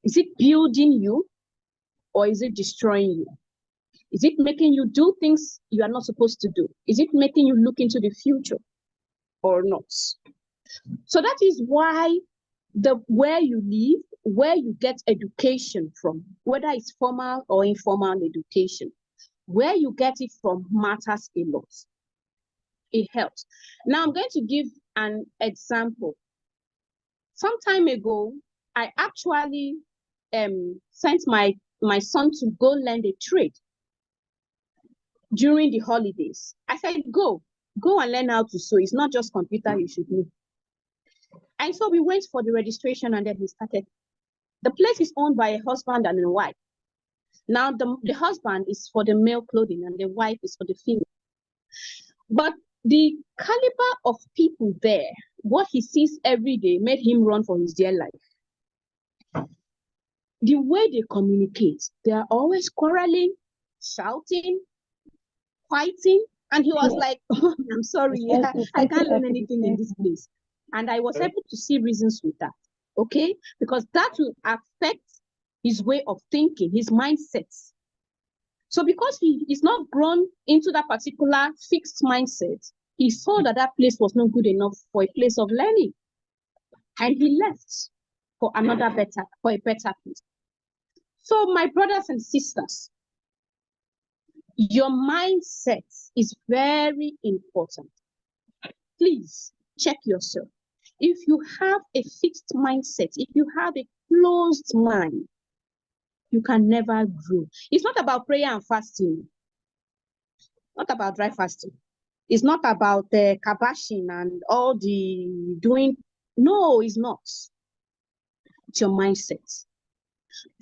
G: Is it building you, or is it destroying you? Is it making you do things you are not supposed to do? Is it making you look into the future or not? So that is why where you live, where you get education from, whether it's formal or informal education, where you get it from matters a lot. It helps. Now I'm going to give an example. Some time ago, I actually sent my son to go learn a trade during the holidays. I said, go and learn how to sew. It's not just computer you should know. And so we went for the registration, and then he started. The place is owned by a husband and a wife. Now the husband is for the male clothing and the wife is for the female. But the caliber of people there, what he sees every day made him run for his dear life. The way they communicate, they are always quarreling, shouting, fighting. And he was like, oh, I'm sorry, I can't learn anything in this place. And I was able to see reasons with that, okay? Because that will affect his way of thinking, his mindsets. So because he is not grown into that particular fixed mindset, he saw that that place was not good enough for a place of learning. And he left for a better place. So my brothers and sisters, your mindset is very important. Please check yourself. If you have a fixed mindset, if you have a closed mind, you can never grow. It's not about prayer and fasting. Not about dry fasting. It's not about the kabashing and all the doing. No, it's not. It's your mindset.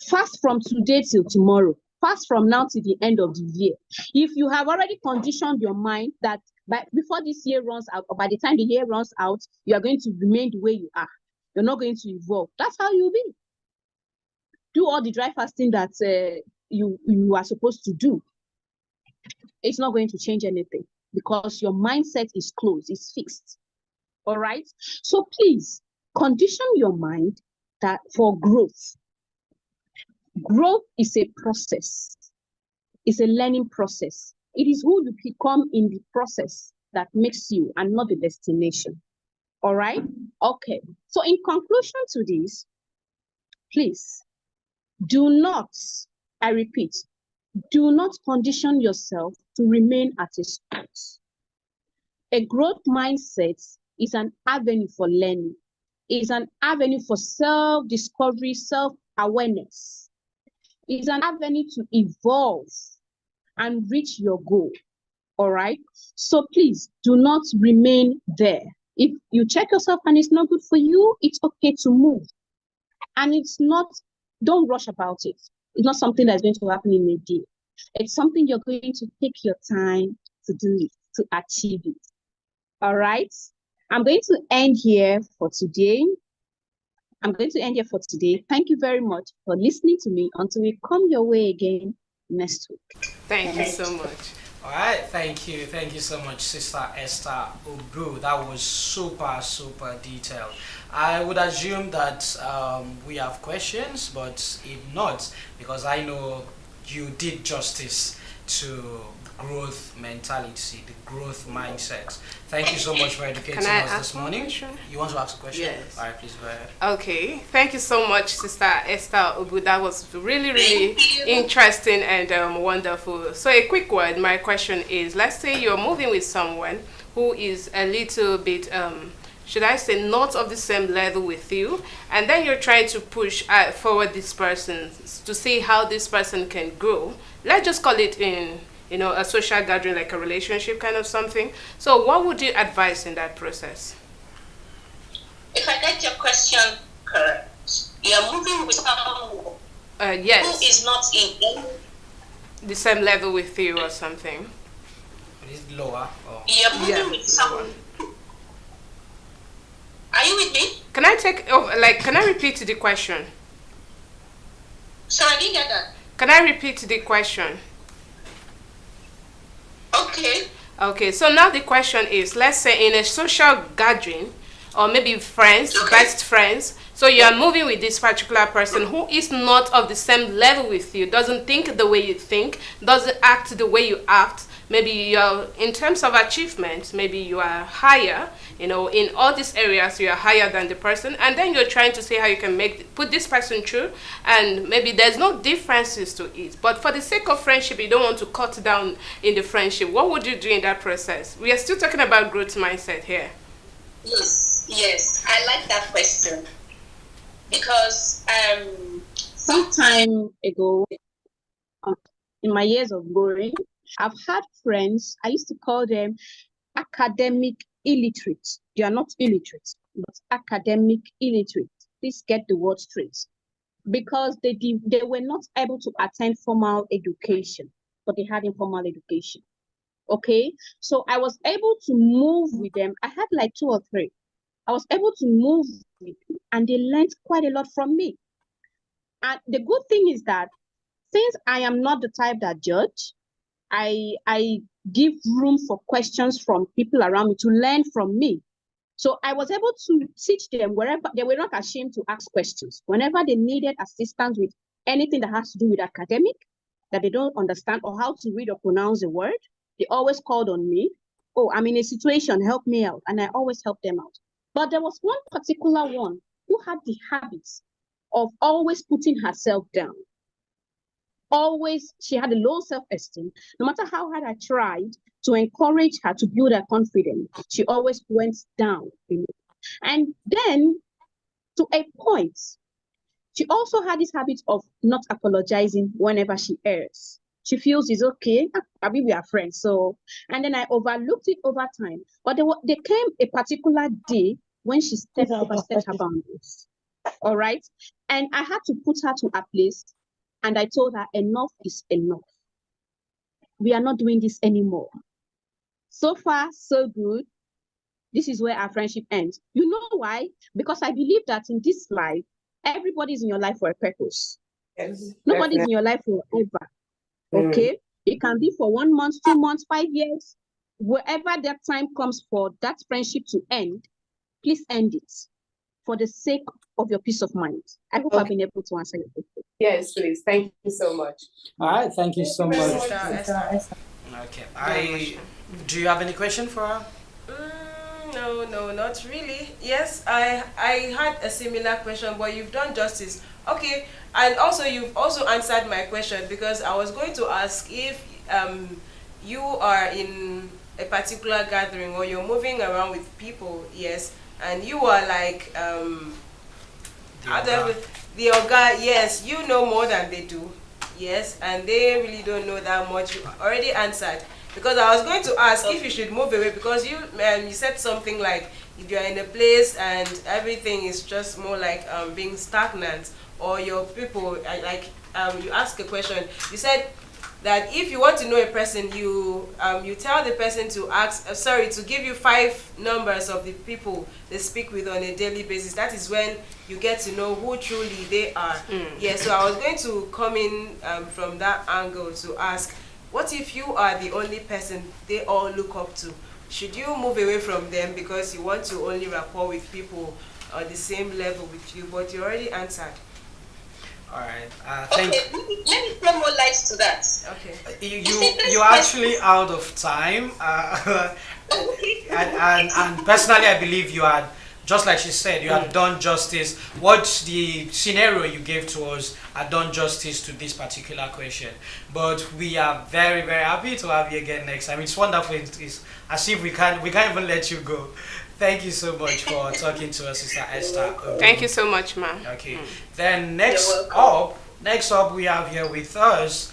G: Fast from today till tomorrow. Fast from now to the end of the year. If you have already conditioned your mind that before this year runs out, or by the time the year runs out, you are going to remain the way you are. You're not going to evolve. That's how you'll be. Do all the dry fasting that you are supposed to do. It's not going to change anything because your mindset is closed, it's fixed. All right? So please condition your mind that for growth. Growth is a process. It's a learning process. It is who you become in the process that makes you and not the destination. All right? Okay. So in conclusion to this, please do not, I repeat, do not condition yourself to remain at a spot. A growth mindset is an avenue for learning. It is an avenue for self-discovery, self-awareness. It is an avenue to evolve and reach your goal. All right. So please do not remain there. If you check yourself and it's not good for you, it's okay to move. And don't rush about it. It's not something that's going to happen in a day. It's something you're going to take your time to do it, to achieve it. All right. I'm going to end here for today. Thank you very much for listening to me until we come your way again next week.
D: Thank you so much.
B: All right, thank you so much, Sister Esther Obru. That was super detailed. I would assume that we have questions, but if not, because I know you did justice to growth mentality, the growth mindset. Thank you so much for educating us this morning. You want to ask a question?
D: Yes.
B: All right, please go ahead.
D: Okay, thank you so much, Sister Esther Obu. That was really interesting and wonderful. So a quick word, my question is, let's say you're moving with someone who is a little bit, should I say, not of the same level with you, and then you're trying to push forward this person to see how this person can grow. Let's just call it in a social gathering, like a relationship kind of something. So what would you advise in that process?
F: If I get your question correct, you're moving with someone
D: yes,
F: who is not in
D: the same level with you or something.
B: Is it lower? Or?
F: You're moving with someone. Are you with me?
D: Can I repeat the question?
F: Sorry, I didn't get that.
D: Can I repeat the question? Okay, so now the question is, let's say in a social gathering, or maybe friends, best friends, so you are moving with this particular person who is not of the same level with you, doesn't think the way you think, doesn't act the way you act. Maybe you're, in terms of achievements, maybe you are higher, in all these areas you are higher than the person, and then you're trying to see how you can put this person through, and maybe there's no differences to it, but for the sake of friendship, you don't want to cut down in the friendship. What would you do in that process? We are still talking about growth mindset here.
F: Yes, I like that question, because
G: some time ago, in my years of growing, I've had friends, I used to call them academic illiterate. They are not illiterate, but academic illiterate. Please get the word straight. Because they were not able to attend formal education, but they had informal education. Okay? So I was able to move with them. I had like 2 or 3. I was able to move with them, and they learned quite a lot from me. And the good thing is that since I am not the type that judge, I give room for questions from people around me to learn from me. So I was able to teach them wherever. They were not ashamed to ask questions. Whenever they needed assistance with anything that has to do with academic, that they don't understand, or how to read or pronounce a word, they always called on me. Oh, I'm in a situation, help me out. And I always help them out. But there was one particular one who had the habits of always putting herself down. Always, she had a low self-esteem. No matter how hard I tried to encourage her to build her confidence, she always went down. And then, to a point, she also had this habit of not apologizing whenever she errs. She feels it's okay, maybe we are friends. So, and then I overlooked it over time. But there came a particular day when she overstepped her boundaries. All right, and I had to put her to a place. And I told her, enough is enough. We are not doing this anymore. So far, so good. This is where our friendship ends. You know why? Because I believe that in this life, everybody's in your life for a purpose.
I: Yes,
G: Nobody's in your life forever. Okay? It can be for 1 month, 2 months, 5 years. Wherever that time comes for that friendship to end, please end it for the sake of your peace of mind. I hope I've been able to answer your question.
D: Yes, please. Thank you so much.
B: All right, thank you so much.
C: Okay.
B: Do you have any question for her?
C: No, not really. Yes, I had a similar question, but you've done justice. Okay, and also you've also answered my question, because I was going to ask if you are in a particular gathering or you're moving around with people, yes, and you are like the Oga, yes, you know more than they do. yes, and they really don't know that much. You already answered. Because I was going to ask if you should move away, because you said something like if you're in a place and everything is just more like being stagnant, or your people you ask a question. You said that if you want to know a person, you tell the person to to give you 5 numbers of the people they speak with on a daily basis. That is when you get to know who truly they are. Yeah, so I was going to come in from that angle to ask, what if you are the only person they all look up to? Should you move away from them because you want to only rapport with people on the same level with you? But you already answered.
B: All right.
F: Okay, let me throw more light to that.
C: Okay.
B: You're actually out of time. And personally, I believe you had, just like she said, you have done justice. What the scenario you gave to us had done justice to this particular question. But we are very, very happy to have you again next time. It's wonderful. It's as if we can't even let you go. Thank you so much for talking to us, Sister Esther.
D: Thank you so much, ma'am.
B: Okay. Then next up, we have here with us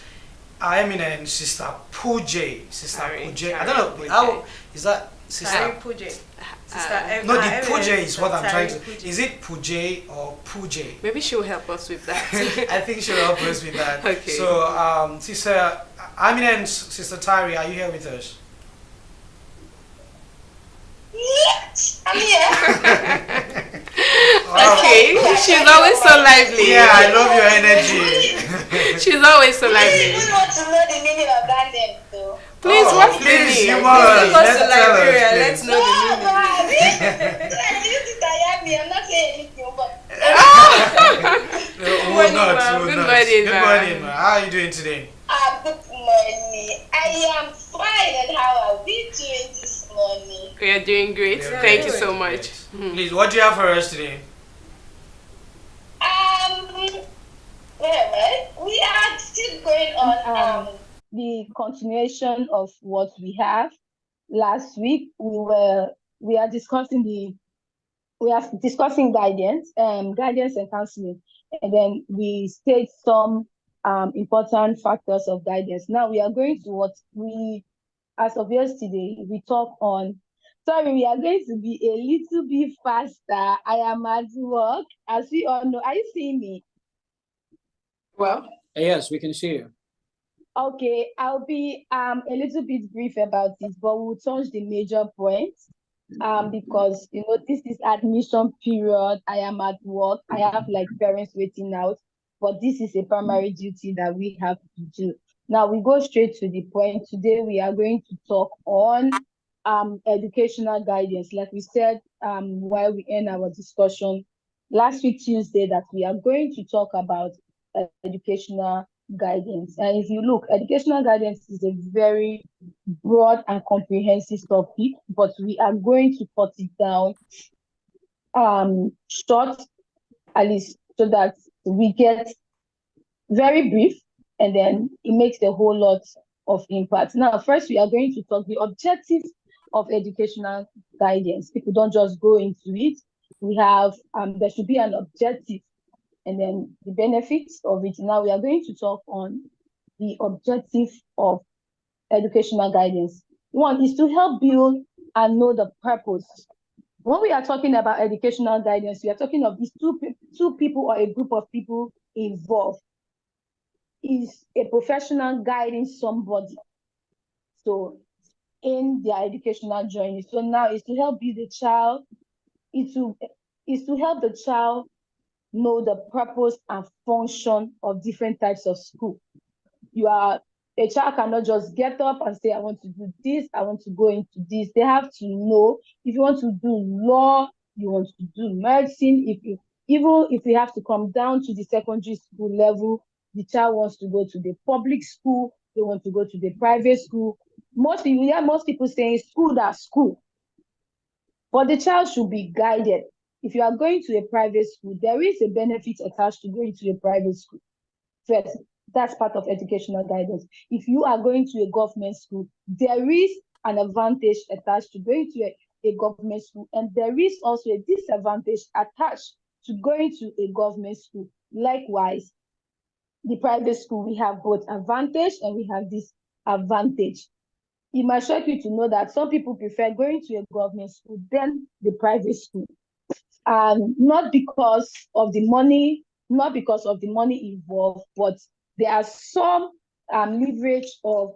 B: our eminent Sister Pooja. Sister Pooja. I don't know how is that, Sister
C: Pooja.
B: No, the Pooja is what I'm trying to. Is it Pooja or Pooja?
D: Maybe she'll help us with that.
B: I think she'll help us with that.
D: Okay.
B: So, Sister eminent Sister Tari, are you here with us?
F: Yes, I'm here.
D: Okay, she's always so lively.
B: Yeah, I love your energy.
D: She's always so lively.
F: You want to know the meaning of that name, though?
D: Please, what's the
B: please,
D: meaning?
C: Let's to Liberia. Let's know the meaning.
F: I'm not saying anything, but
B: Good morning,
D: ma'am.
B: ma'am. How are you doing today?
F: good morning. I am fine, and how are we doing this morning?
D: We are doing great.
B: Yeah,
D: Thank you
B: great.
D: so much.
B: Please, what do you have for us today?
F: Well, we are still going on
H: the continuation of what we have. Last week we are discussing guidance and counseling, and then we state some important factors of guidance. Now we are going to what we, as of yesterday, we talk on. Sorry, we are going to be a little bit faster. I am at work, as we all know. Are you seeing me?
D: Well,
I: yes, we can see you.
H: Okay, I'll be a little bit brief about this, but we'll touch the major points. Because this is admission period. I am at work. I have like parents waiting out, but this is a primary duty that we have to do. Now we go straight to the point. Today we are going to talk on educational guidance. Like we said while we end our discussion last week Tuesday, that we are going to talk about educational guidance. And if you look, educational guidance is a very broad and comprehensive topic, but we are going to cut it down short, at least, so that we get very brief, and then it makes a whole lot of impact. Now, first, we are going to talk the objectives of educational guidance. People don't just go into it. We have, there should be an objective, and then the benefits of it. Now we are going to talk on the objective of educational guidance. One is to help build and know the purpose. When we are talking about educational guidance, we are talking of these two people or a group of people involved. Is a professional guiding somebody, so in their educational journey. So now it's to help build the child. Is to help the child know the purpose and function of different types of school. A child cannot just get up and say, I want to do this, I want to go into this. They have to know, if you want to do law, you want to do medicine, even if we have to come down to the secondary school level, the child wants to go to the public school, they want to go to the private school. Most people saying school, but the child should be guided. If you are going to a private school, there is a benefit attached to going to a private school. First, that's part of educational guidance. If you are going to a government school, there is an advantage attached to going to a government school, and there is also a disadvantage attached to going to a government school. Likewise, the private school, we have both advantage and we have disadvantage. It might shock you to know that some people prefer going to a government school than the private school. Not because of the money, involved, but there are some leverage of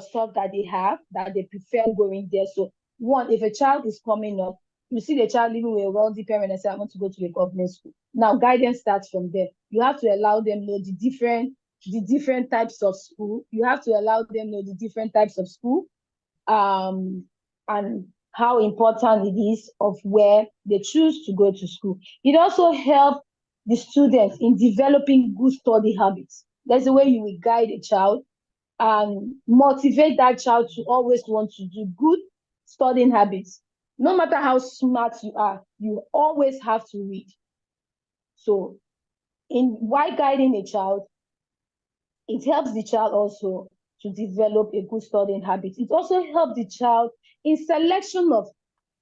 H: stuff that they have that they prefer going there. So one, if a child is coming up, you see the child living with a wealthy parent and say, I want to go to a government school. Now guidance starts from there. You have to allow them know the different types of school. You have to allow them know the different types of school, and how important it is of where they choose to go to school. It also helps the students in developing good study habits. That's the way you will guide a child and motivate that child to always want to do good studying habits. No matter how smart you are, you always have to read. So while guiding a child, it helps the child also to develop a good studying habit. It also helps the child in selection of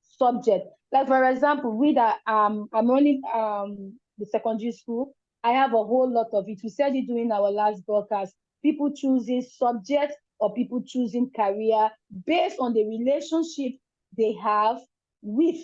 H: subject. Like for example, I'm running the secondary school. I have a whole lot of it. We said it during our last broadcast. People choosing subject or people choosing career based on the relationship they have with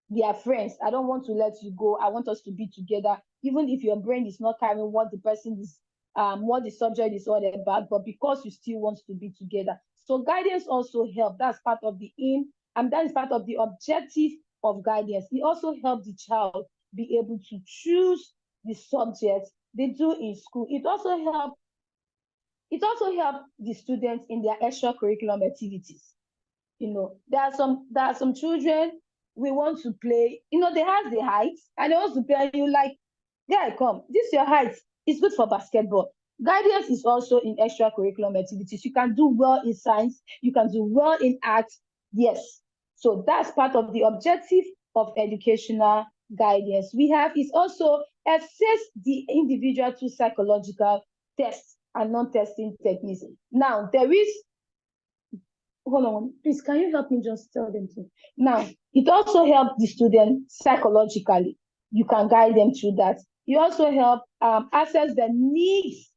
H: their friends. I don't want to let you go. I want us to be together, even if your brain is not carrying what the person is, what the subject is all about, but because you still want to be together. So guidance also helps. That's part of the aim, and that is part of the objective of guidance. It also helps the child be able to choose the subjects they do in school. It also helps the students in their extracurricular activities. There are some children, we want to play, they have the height and they want to play, and you like, yeah, come, this is your height. It's good for basketball. Guidance is also in extracurricular activities. You can do well in science. You can do well in art. Yes. So that's part of the objective of educational guidance. We have is also assess the individual through psychological tests and non-testing techniques. Now, there is, hold on, please, can you help me just tell them to? Now, it also helps the student psychologically. You can guide them through that. You also help assess the needs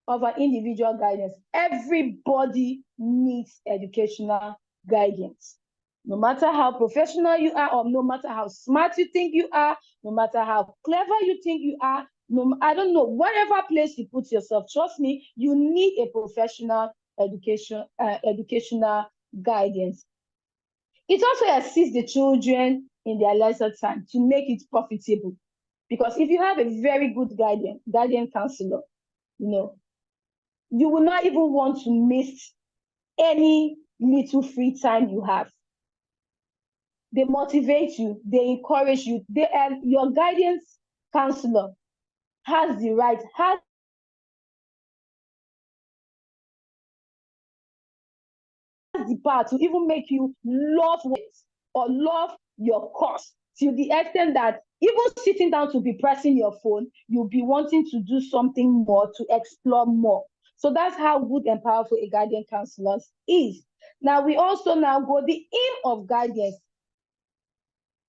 H: of an individual guidance. Everybody needs educational guidance. No matter how professional you are, or no matter how smart you think you are, no matter how clever you think you are, I don't know, whatever place you put yourself, trust me, you need a professional educational guidance. It also assists the children in their leisure time to make it profitable. Because if you have a very good guardian counselor, you will not even want to miss any little free time you have. They motivate you, they encourage you. Your guidance counselor has the right, has the power to even make you love it or love your course, to the extent that even sitting down to be pressing your phone, you'll be wanting to do something more, to explore more. So that's how good and powerful a guardian counselor is. Now, we also go the aim of guidance.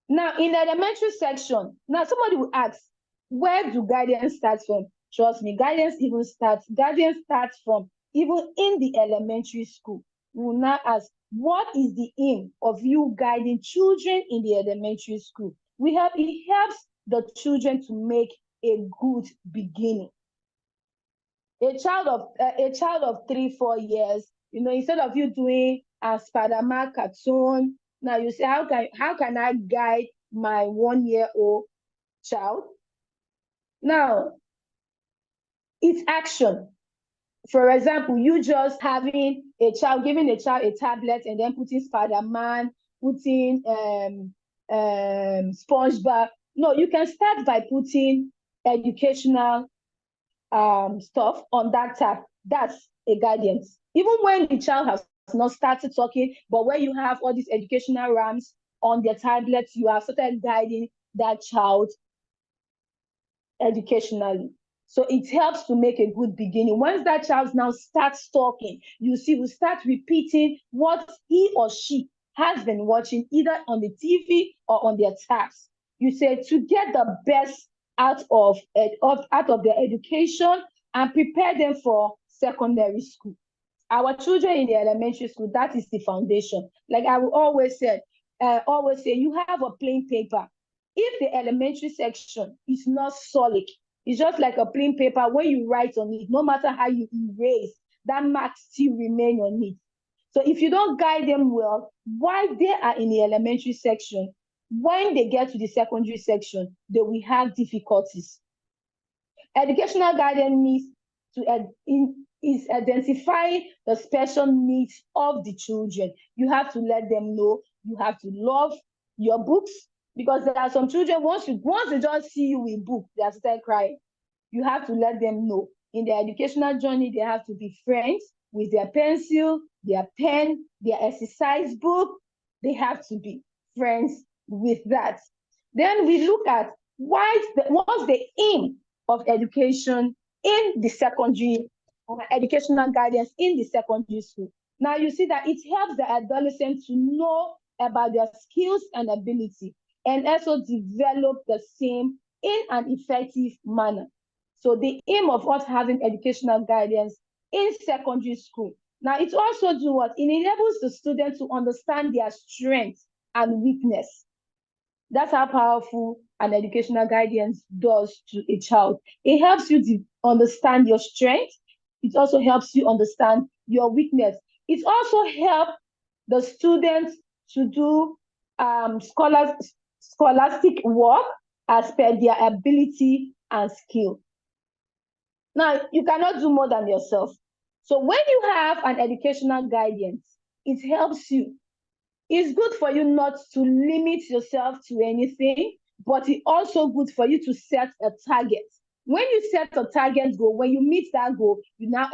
H: Now, in the elementary section, now somebody will ask, where do guidance start from? Trust me, guidance starts from even in the elementary school. We will now ask, what is the aim of you guiding children in the elementary school? It helps the children to make a good beginning. A child of 3-4 years, instead of you doing a Spider-Man cartoon, now you say, how can I guide my 1-year-old child? Now, it's action. For example, you just giving a child a tablet and then putting Spider-Man, putting SpongeBob. No, you can start by putting educational stuff on that tab. That's a guidance. Even when the child has not started talking, but when you have all these educational rams on their tablets, you have started guiding that child educationally. So it helps to make a good beginning. Once that child now starts talking, will start repeating what he or she has been watching, either on the TV or on their tabs. You say, to get the best out of their education and prepare them for secondary school. Our children in the elementary school, that is the foundation. Like I will always say, you have a plain paper. If the elementary section is not solid, it's just like a plain paper. When you write on it, no matter how you erase, that mark still remain on it. So if you don't guide them well, while they are in the elementary section, when they get to the secondary section, they will have difficulties. Educational guidance needs to is identifying the special needs of the children. You have to let them know. You have to love your books, because there are some children, once they just see you with book, they start crying. You have to let them know. In their educational journey, they have to be friends with their pencil, their pen, their exercise book. They have to be friends with that. Then we look at what's the aim of education in the secondary, educational guidance in the secondary school. Now you see that it helps the adolescents to know about their skills and ability, and also develop the same in an effective manner. So the aim of us having educational guidance in secondary school. Now it also do what? It enables the student to understand their strengths and weakness. That's how powerful an educational guidance does to a child. It helps you to understand your strength. It also helps you understand your weakness. It also helps the students to do scholastic work as per their ability and skill. Now, you cannot do more than yourself. So when you have an educational guidance, it helps you. It's good for you not to limit yourself to anything, but it's also good for you to set a target. When you set a target goal, when you meet that goal, you now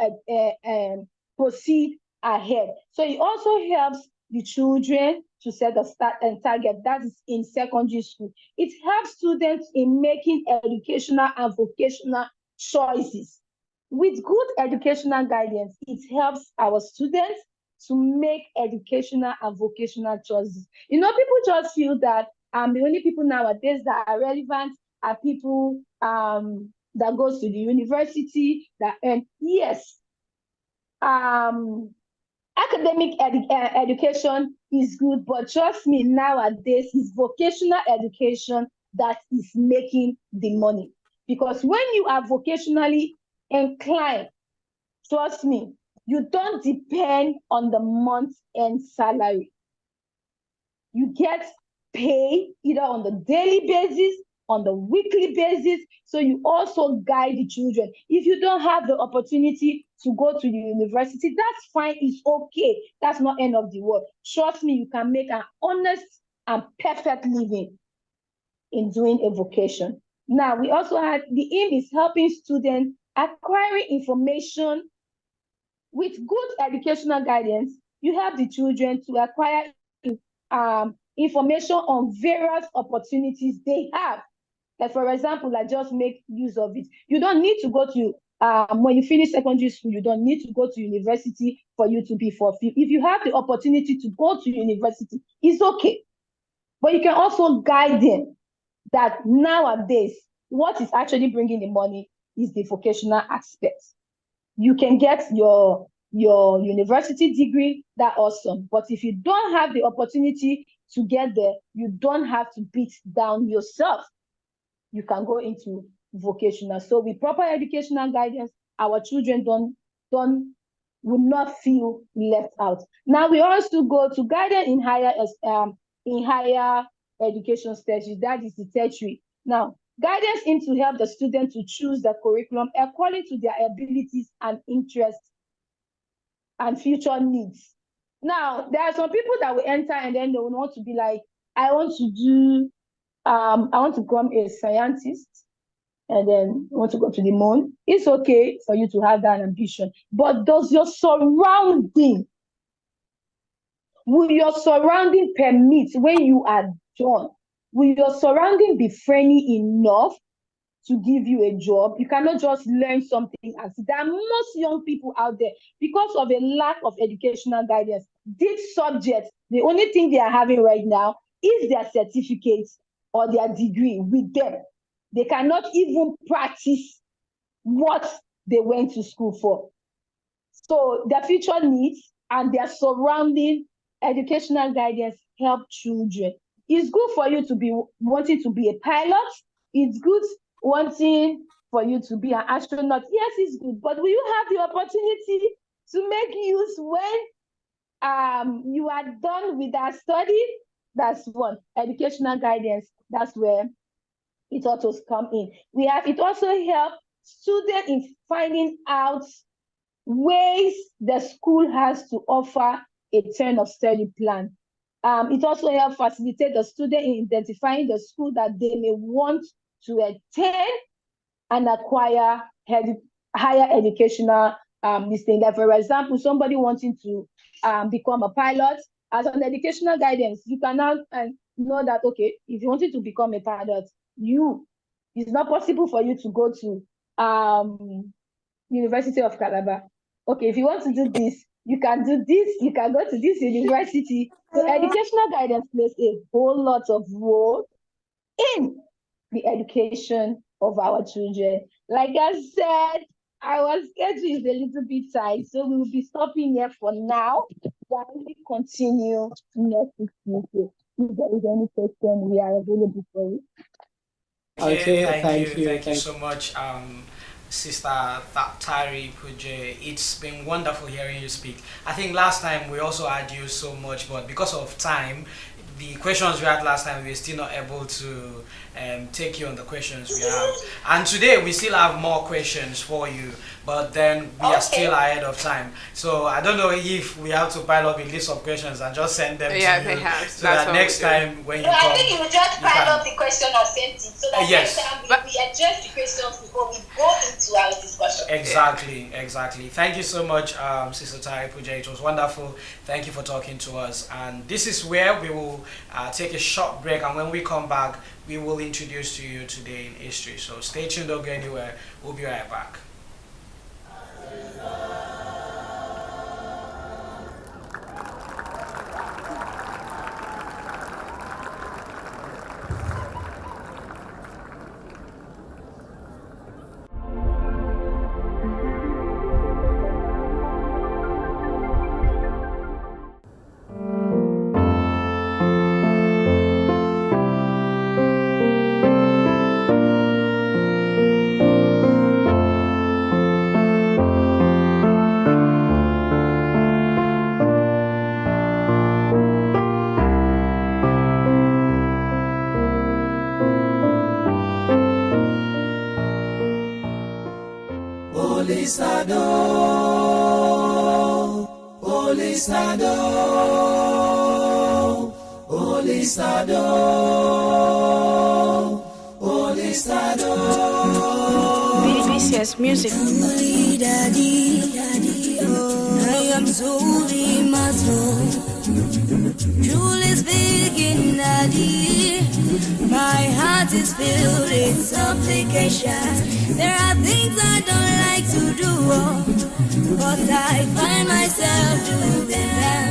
H: proceed ahead. So it also helps the children to set a target that is in secondary school. It helps students in making educational and vocational choices. With good educational guidance, it helps our students to make educational and vocational choices. You know, people just feel that the only people nowadays that are relevant are people that goes to the university, that earn. Yes, academic education is good, but trust me, nowadays it's vocational education that is making the money. Because when you are vocationally inclined, trust me, you don't depend on the month-end salary. You get paid either on the daily basis, on the weekly basis, so you also guide the children. If you don't have the opportunity to go to the university, that's fine, it's okay. That's not end of the world. Trust me, you can make an honest and perfect living in doing a vocation. Now, we also had, the aim is helping students acquiring information. With good educational guidance, you help the children to acquire information on various opportunities they have. Like, for example, like, just make use of it. You don't need to go to, when you finish secondary school, you don't need to go to university for you to be fulfilled. If you have the opportunity to go to university, it's okay. But you can also guide them that nowadays, what is actually bringing the money is the vocational aspect. You can get your university degree, that's awesome. But if you don't have the opportunity to get there, you don't have to beat down yourself. You can go into vocational. So with proper educational guidance, our children will not feel left out. Now we also go to guidance in higher education stages, that is the tertiary. Now, guidance aims to help the student to choose the curriculum according to their abilities and interests and future needs. Now, there are some people that will enter and then they will want to be like, I want to become a scientist and then want to go to the moon. It's okay for you to have that ambition, but does your surrounding, will your surrounding permit when you are done? Will your surrounding be friendly enough to give you a job? You cannot just learn something. As there are most young people out there, because of a lack of educational guidance, these subjects, the only thing they are having right now is their certificates or their degree with them. they cannot even practice what they went to school for. So their future needs and their surrounding educational guidance help children. It's good for you to be wanting to be a pilot. It's good wanting for you to be an astronaut. Yes, it's good, but will you have the opportunity to make use when you are done with that study? That's one. Educational guidance, that's where it also come in. It also helps students in finding out ways the school has to offer a turn of study plan. It also helps facilitate the student in identifying the school that they may want to attend and acquire higher educational this thing. Like for example, somebody wanting to become a pilot, as an educational guidance, you can now know that, okay, if you wanted to become a pilot, it's not possible for you to go to University of Calabar. Okay, if you want to do this, you can do this, you can go to this university. So educational guidance plays a whole lot of role in the education of our children. Like I said, our schedule is a little bit tight, so we will be stopping here for now while we continue next week. If there is any question, we are available for it.
B: Okay, thank you so much, Sister Tari Puje. It's been wonderful hearing you speak. I think last time we also had you so much, but because of time, the questions we had last time, we're still not able to take you on the questions we have. And today we still have more questions for you, but then we are still ahead of time. So I don't know if we have to pile up a list of questions and just send them to you.
D: Perhaps.
B: So that next time when you come,
F: I think you will just pile up the question or send it so that
B: yes.
F: next time we address the questions before we go into our discussion.
B: Exactly. Thank you so much, Sister Tari Puje. It was wonderful. Thank you for talking to us. And this is where we will take a short break, and when we come back, we will introduce to you today in history. So stay tuned, don't go anywhere. We'll be right back.
I: BCS Music. I am truly truly speaking, Daddy. My heart is filled with supplication. There are things I don't like to do, but I find myself doing them.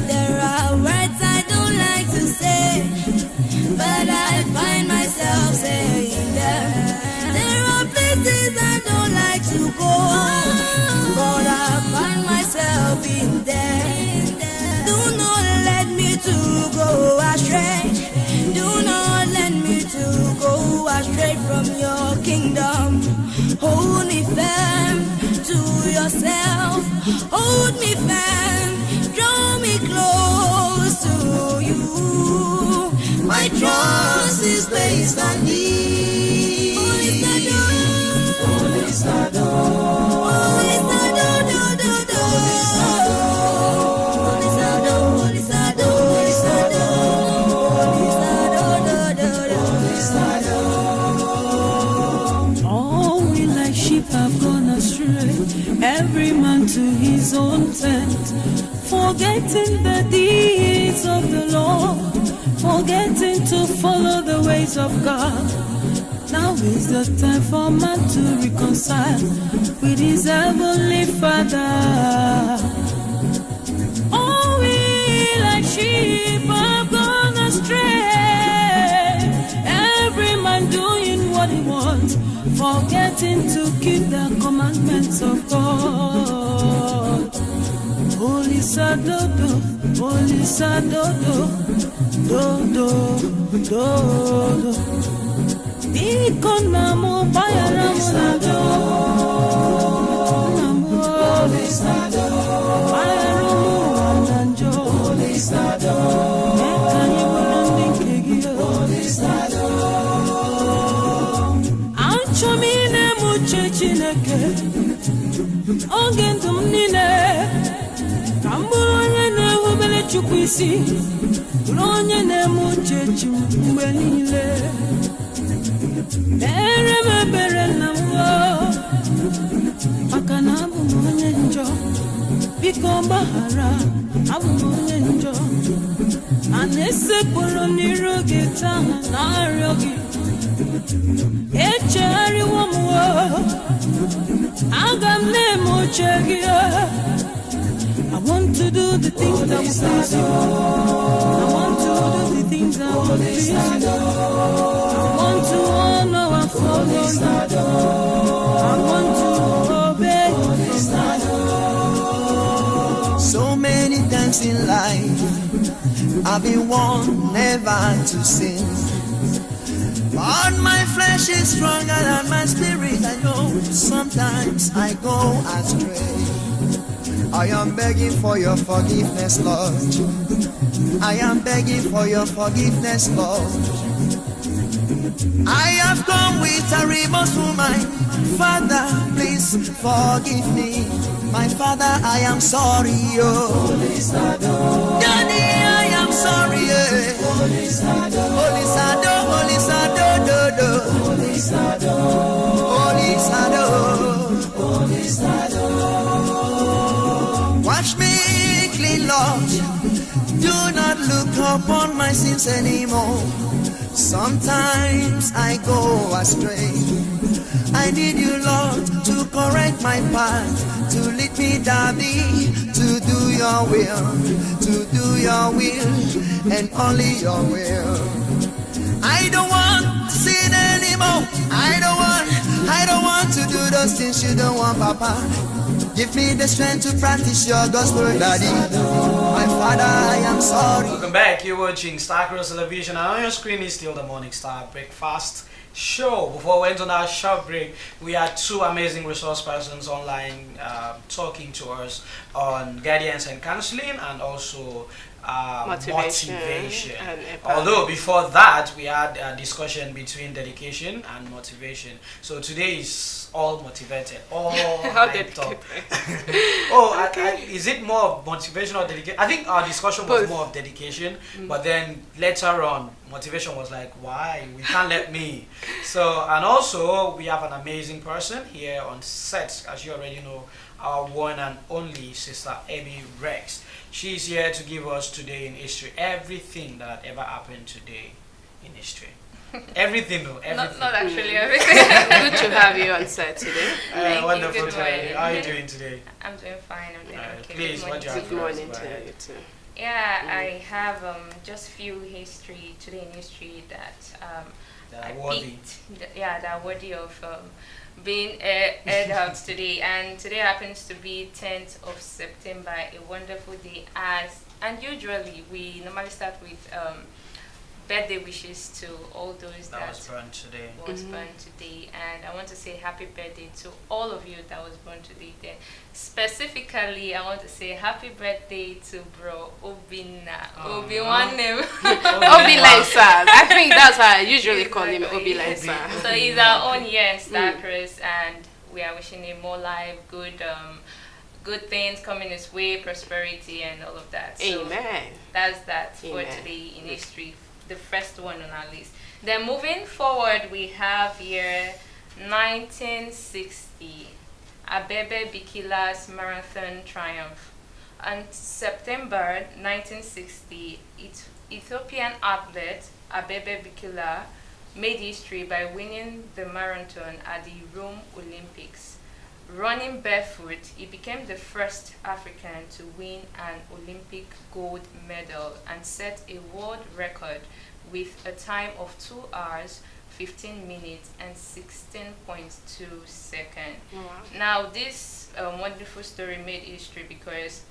I: There are words I don't like to say, but I find myself saying them. There are places I don't like to go, but I find myself in there. Do not let me to go astray. Do not let me to go astray from your kingdom. Hold me firm to yourself. Hold me firm. Draw me close to you. My trust is placed on thee. Holy Sado. Holy Sado. Holy Sado.
E: Have gone astray, every man to his own tent, forgetting the deeds of the Lord, forgetting to follow the ways of God. Now is the time for man to reconcile with his heavenly Father. Oh, we like sheep have gone astray, every man doing what forgetting to keep the commandments of God. Holy Sadodo, Holy Sadodo, Dodo, Dodo. Ikon namo bayara monado, namo Holy Sado, bayara monanjo, Holy Sado, ekanye monandikegio, Holy Sado. Anchomine muche chineke, ongendum nine, kamburonye ne hubele chukwisi, uronye ne muche chumbe nile. Bere na wo akana bu monye njo biko bahara abu monye njo anese polo niru gita na ariogi eche ari wo mo agam ne mo chegi. I want to do the things that will please you. I want to do the things that will please you. I want to honor and follow you. I want to obey you.
A: So many times in life I've been warned never to sin, but my flesh is stronger than my spirit. I know sometimes I go astray. I am begging for your forgiveness, Lord. I am begging for your forgiveness, Lord. I have come with a remorseful mind. Father, please forgive me. My Father, I am sorry. Oh. Daddy, I am sorry. Holy Sado, Holy Sado, Holy Sado, Holy Sado, Holy Sado, Holy Sado. Wash me clean, Lord. Do not look upon my sins anymore. Sometimes I go astray. I need you, Lord, to correct my path, to lead me, Daddy, to do your will, and only your will. I don't want to sin anymore. I don't want to do those things you don't want, Papa. Give me the strength to practice your gospel, Daddy. My Father, I am sorry.
B: Welcome back. You're watching Star Cross Television, and on your screen is still the Morning Star Breakfast Show. Before we went on our short break, we had two amazing resource persons online talking to us on guidance and counseling, and also motivation. Although before that we had a discussion between dedication and motivation. So today is all motivated, all hyped up. Is it more of motivation or dedication? I think our discussion was more of dedication, but then later on motivation was like, why we can't let me. So, and also we have an amazing person here on set, as you already know, our one and only sister Abby Rex. She's here to give us today in history everything that ever happened today in history. Everything though, everything.
D: Not actually everything. Good to have you on set today.
B: Wonderful to have you. How are you doing today?
J: I'm doing fine. I'm doing okay.
B: Please, what do you have?
D: Good morning to you too.
J: Yeah, I have just few history today in history that
B: That
J: I
B: are worthy.
J: picked. That are worthy of being aired out today. And today happens to be 10th of September, a wonderful day. And usually we normally start with birthday wishes to all those that
B: was born today.
J: And I want to say happy birthday to all of you that was born today. Then specifically I want to say happy birthday to bro Obina. Obi-Wan
D: Obi-Lensa. I think that's how I usually call him, Obi-Lensa.
J: So he's our own year in Star Cross, and we are wishing him more life, good things coming his way, prosperity and all of that. So
D: Amen.
J: that's that for today in history, the first one on our list. Then moving forward, we have here 1960, Abebe Bikila's marathon triumph. On September 1960, Ethiopian athlete Abebe Bikila made history by winning the marathon at the Rome Olympics. Running barefoot, he became the first African to win an Olympic gold medal and set a world record with a time of 2 hours, 15 minutes and 16.2 seconds.
D: Wow.
J: Now, this wonderful story made history because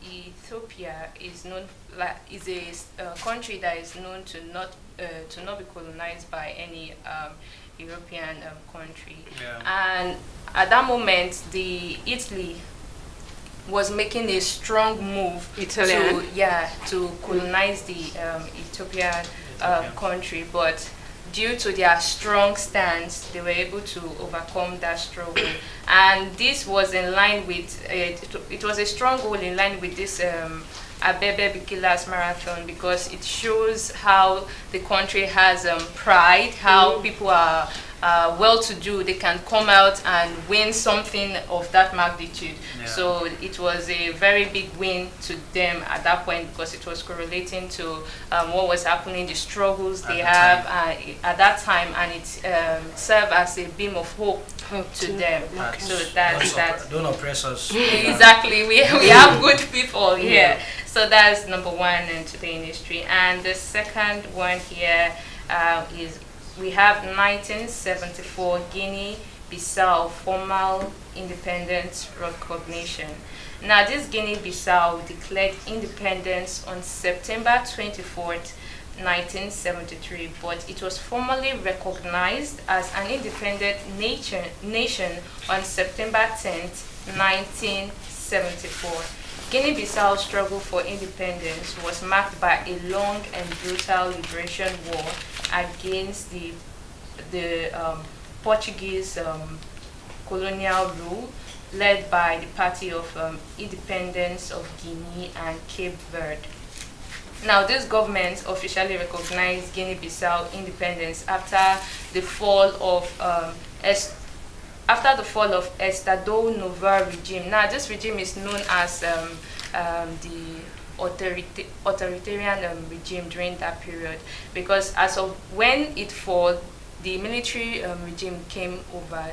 J: Ethiopia is known is a country that is known to not be colonized by any European country.
B: Yeah.
J: And at that moment, the Italy was making a strong move to colonize the Ethiopian country, but due to their strong stance, they were able to overcome that struggle. And this was in line with, it was a strong goal in line with this Abebe Bikila's marathon, because it shows how the country has pride, how people are well-to-do, they can come out and win something of that magnitude.
B: Yeah.
J: So it was a very big win to them at that point, because it was correlating to what was happening, the struggles they have at that time, and it served as a beam of hope to them.
B: Okay.
J: So that's that.
B: Don't oppress us.
J: Exactly, we have good people here. So that's number one in today in history. And the second one here is we have 1974 Guinea-Bissau formal independence recognition. Now, this Guinea-Bissau declared independence on September 24th, 1973, but it was formally recognized as an independent nation on September 10th, 1974. Guinea-Bissau's struggle for independence was marked by a long and brutal liberation war against the Portuguese colonial rule, led by the Party of Independence of Guinea and Cape Verde. Now, this government officially recognized Guinea-Bissau independence after the fall of Estado Novo regime. Now, this regime is known as the authoritarian regime during that period, because as of when it fell, the military regime came over,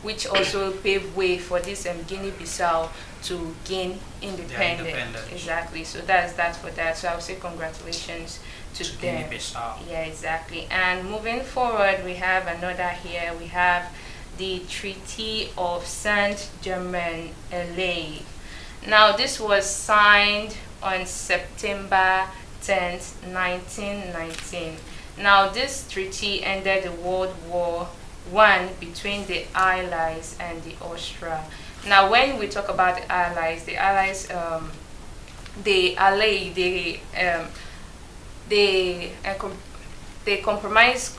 J: which also paved way for this Guinea-Bissau to gain independence. Exactly. So that's that for that. So I would say congratulations to them.
B: Guinea-Bissau.
J: Yeah, exactly. And moving forward, we have another here. We have the Treaty of Saint-Germain-en-Laye. Now, this was signed on September 10th, 1919. Now, this treaty ended the World War I between the Allies and the Austria. Now, when we talk about the Allies, they compromise.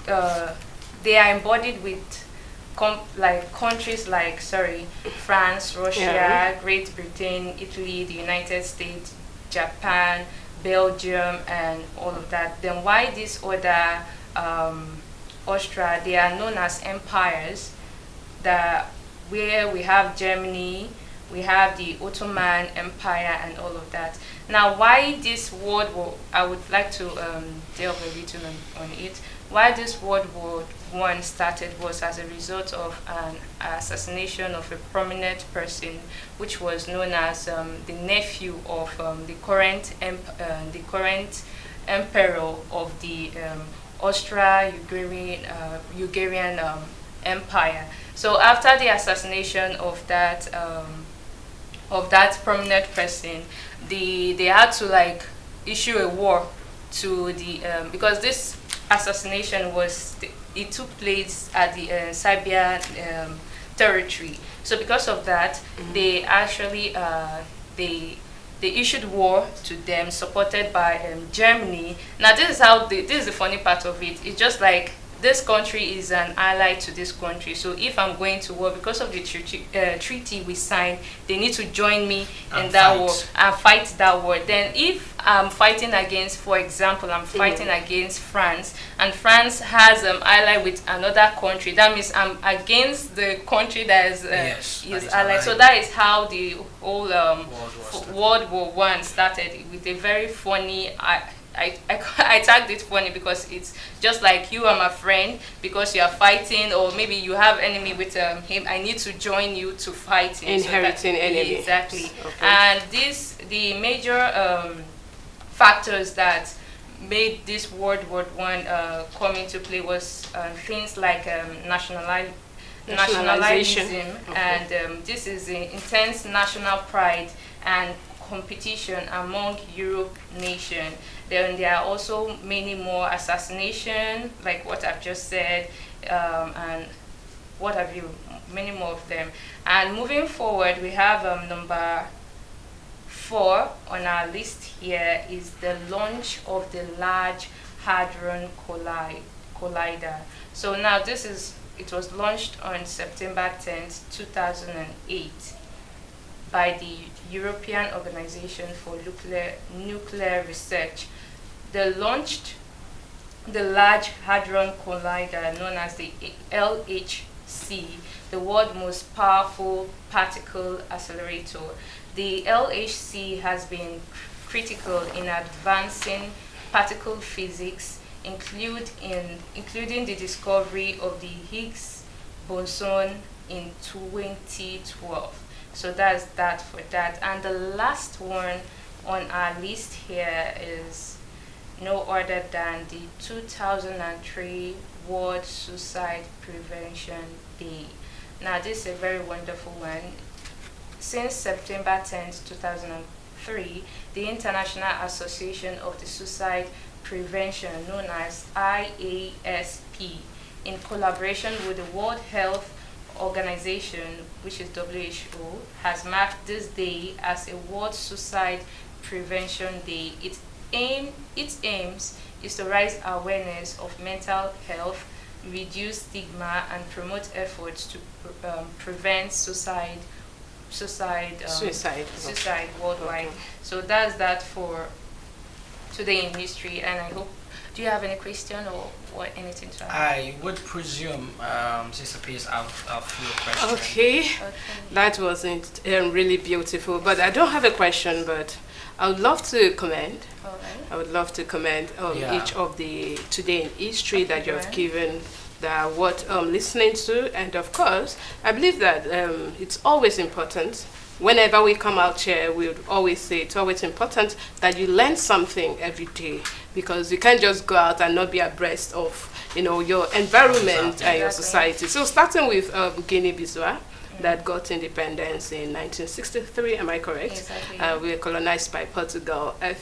J: They are embodied with countries like France, Russia, Great Britain, Italy, the United States, Japan, Belgium, and all of that. Then why these other Austria? They are known as empires. Where we have Germany, we have the Ottoman Empire, and all of that. Now, why this World War? I would like to delve a little on it. Why this World War I started was as a result of an assassination of a prominent person, which was known as the nephew of the current emperor of the Austro-Hungarian Empire. So after the assassination of that prominent person, they had to issue a war to the because this assassination it took place at the Serbian territory. So because of that, they actually they issued war to them, supported by Germany. Now, this is the funny part of it. It's just like this country is an ally to this country. So if I'm going to war, because of the treaty we signed, they need to join me in that war and fight that war. Then if I'm fighting against, for example, I'm fighting against France, and France has ally with another country, that means I'm against the country that is ally. So that is how the whole World War I started, with a very funny. I tagged it funny because it's just like you are my friend because you are fighting, or maybe you have enemy with him. I need to join you to fight him.
D: Inheriting enemy.
J: Exactly.
D: Okay.
J: And the major factors that made this World War One come into play was things like nationalism, and this is the intense national pride and competition among Europe nations. Then there are also many more assassination, like what I've just said, and what have you, many more of them. And moving forward, we have number 4 on our list here is the launch of the Large Hadron Collider. So now it was launched on September 10th, 2008 by the European Organization for Nuclear Research. They launched the Large Hadron Collider, known as the LHC, the world's most powerful particle accelerator. The LHC has been critical in advancing particle physics, including the discovery of the Higgs boson in 2012. So that's that for that. And the last one on our list here is no other than the 2003 World Suicide Prevention Day. Now this is a very wonderful one. Since September 10th, 2003, the International Association of the Suicide Prevention, known as IASP, in collaboration with the World Health Organization, which is WHO, has marked this day as a World Suicide Prevention Day. Its aims is to raise awareness of mental health, reduce stigma, and promote efforts to prevent suicide worldwide. So that's that for today in history. And I hope, do you have any question or anything to add?
B: I would presume Sister Peace have a few questions.
D: Okay. That wasn't really beautiful, but I don't have a question, but I would love to comment. I would love to comment on each of the today in history that you have given that what listening to. And of course, I believe that it's always important. Whenever we come out here, we would always say it's always important that you learn something every day, because you can't just go out and not be abreast of your environment and your society. So starting with Guinea-Bissau, that got independence in 1963, am I correct?
J: Exactly.
D: We were colonized by Portugal. I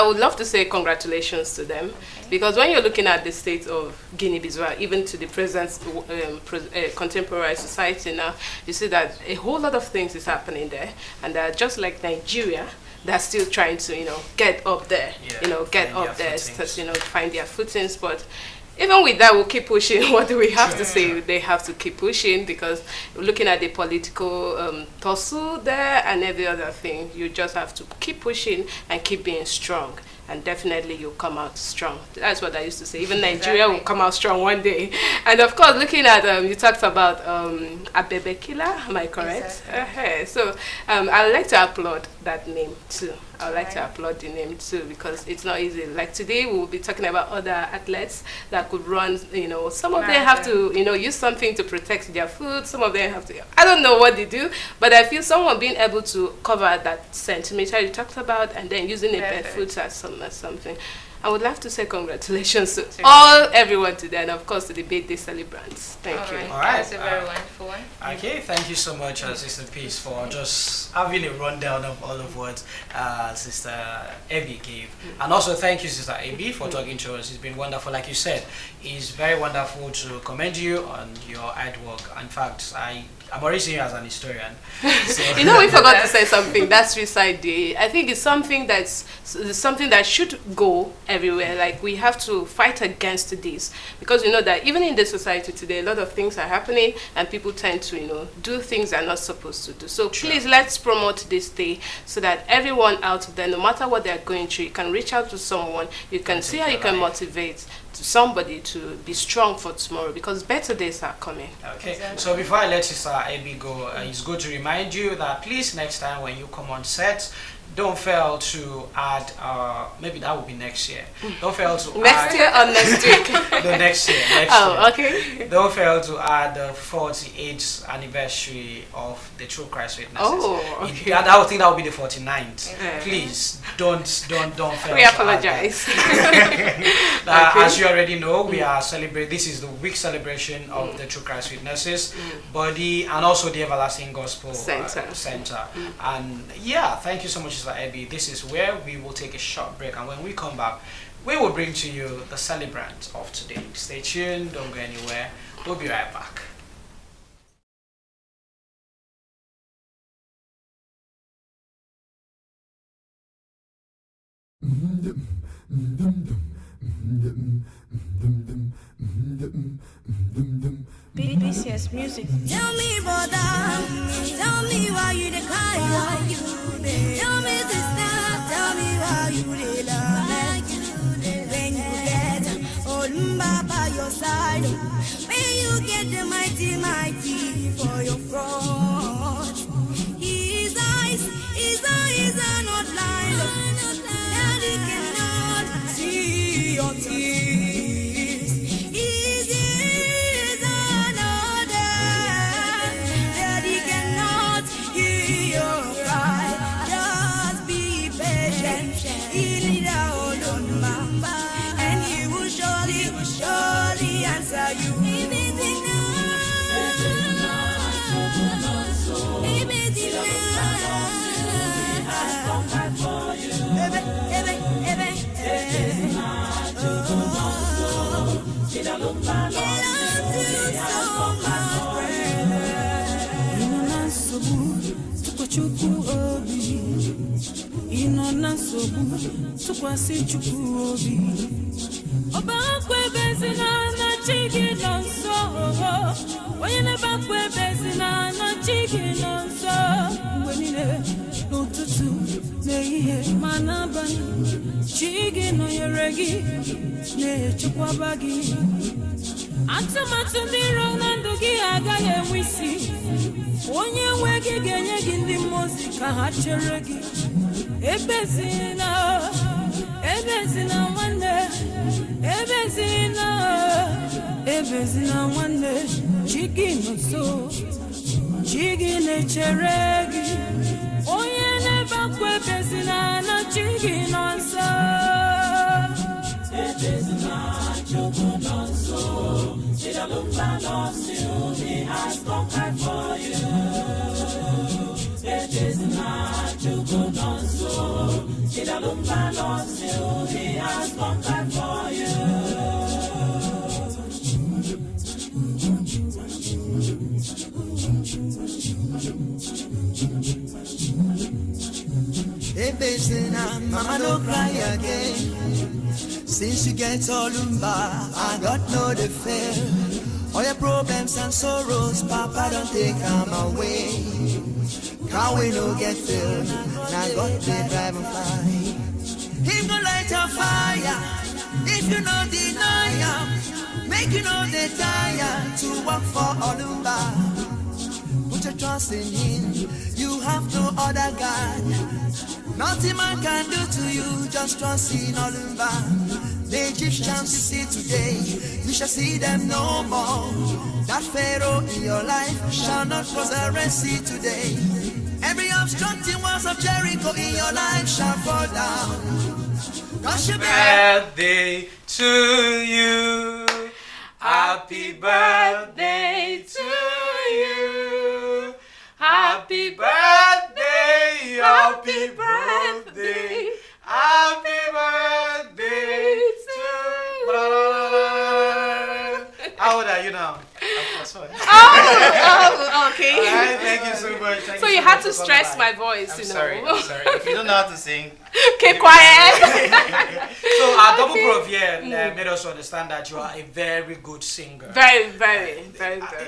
D: would love to say congratulations to them, because when you're looking at the state of Guinea-Bissau, even to the present contemporary society now, you see that a whole lot of things is happening there, and just like Nigeria, they're still trying to get up there, find their footings. But even with that, we'll keep pushing. What do we have to say? They have to keep pushing, because looking at the political tussle there and every other thing, you just have to keep pushing and keep being strong. And definitely you'll come out strong. That's what I used to say. Even Nigeria will come out strong one day. And of course, looking at, you talked about Abebe Bikila, am I correct?
J: Exactly.
D: So I would like to applaud that name too. I would like to applaud the name too, because it's not easy. Like today, we will be talking about other athletes that could run, some of them have to, use something to protect their food. Some of them have to, I don't know what they do, but I feel someone being able to cover that centimeter you talked about, and then using a barefoot as something. I would love to say congratulations to everyone today, and of course to the birthday celebrants. Thank you.
B: All right.
J: That's a very wonderful one.
B: Okay, thank you so much, Sister Peace, for just having a rundown of all of what Sister Abby gave. And also thank you, Sister Abby, for talking to us. It's been wonderful. Like you said, it's very wonderful to commend you on your hard work. In fact, I'm already seeing you as an historian. So.
D: We forgot to say something. That's Suicide Day. I think it's something that should go everywhere. Like, we have to fight against this, because you know that even in the society today, a lot of things are happening, and people tend to do things they're not supposed to do. So please, let's promote this day so that everyone out there, no matter what they're going through, you can reach out to someone. You can see how you can motivate somebody to be strong for tomorrow, because better days are coming.
B: Okay, so before I let Sister Abby go, it's good to remind you that please, next time when you come on set, don't fail to add, maybe that will be next year. Don't fail to
D: Next year or next week?
B: No, next year. Next
D: Oh,
B: year.
D: okay.
B: Don't fail to add the 48th anniversary of the True Christ Witnesses.
D: Oh, okay.
B: I would think that would be the 49th.
D: Yeah.
B: Please don't fail.
D: We
B: to add
D: apologize.
B: that.
D: Okay.
B: As you already know, we are celebrating. This is the week celebration of the True Christ Witnesses body and also the Everlasting Gospel Center. And yeah, thank you so much, Sister Abby. This is where we will take a short break, and when we come back, we will bring to you the celebrant of today. Stay tuned, don't go anywhere. We'll be right back.
I: BCS music. Tell me, brother, tell me why you the cry, why you dey. Tell me sister, tell me why you dey love. When you get Olumba by your side, when you get the mighty for your front. His eyes are not blind, and he cannot see your tears. His ears are not deaf, that he cannot hear your cry. Just be patient, he'll down on Mamba, and he will surely answer you. Inona sobu tukwasi chukwu obi Obakwe bezina na chigi nonso Onye nebakwe bezina na chigi nonso Mwenile n'ụtụtụ n'ehihie ma n'abalị Chigi nọnyere gị na-echekwaba gị Atụmatụ ndị iro na ndụ gị agaghị enwe isi Onye nwe gị ga-enye gị ndị mmụọ ozi ka ha chere gị Ebezina nwanne Ebezina nwanne Chi gị nọ nso Chi gị na-echere gị Onye na-ebakwa ebezina na chi gị nọ nso Ebezina Chukwu nọ nso Chidalumba loves you, he has conquered for you Ebezina Chukwu nọ nso Chidalumba loves you, he has conquered for you
A: Hey, Bezina, mama, don't cry again. Since you get Olumba, I got no the fear. All your problems and sorrows, Papa, don't take them away. Can't we no get filled? Now God they drive and fly. Him go light a fire. If you no deny him, make you know they tire to work for Olumba. Put your trust in him. You have no other God. Nothing man can do to you. Just trust in Olumba. The Egyptians you see today, you shall see them no more. That Pharaoh in your life shall not cross the Red Sea today. Every obstructing walls of Jericho in your life shall fall down. Cause you
B: Birthday to you. Happy birthday to you. Happy birthday. Happy birthday. Happy birthday to you. How old are you now?
D: Oh, okay.
B: Alright, thank you so much. Thank
D: So
B: you
D: you
B: so
D: had
B: much
D: to
B: for
D: stress
B: coming
D: my
B: by.
D: voice,
B: I'm
D: you know.
B: sorry. If you don't know how to sing,
D: Okay, quiet.
B: So our double prof here made us understand that you are a very good singer.
D: Very.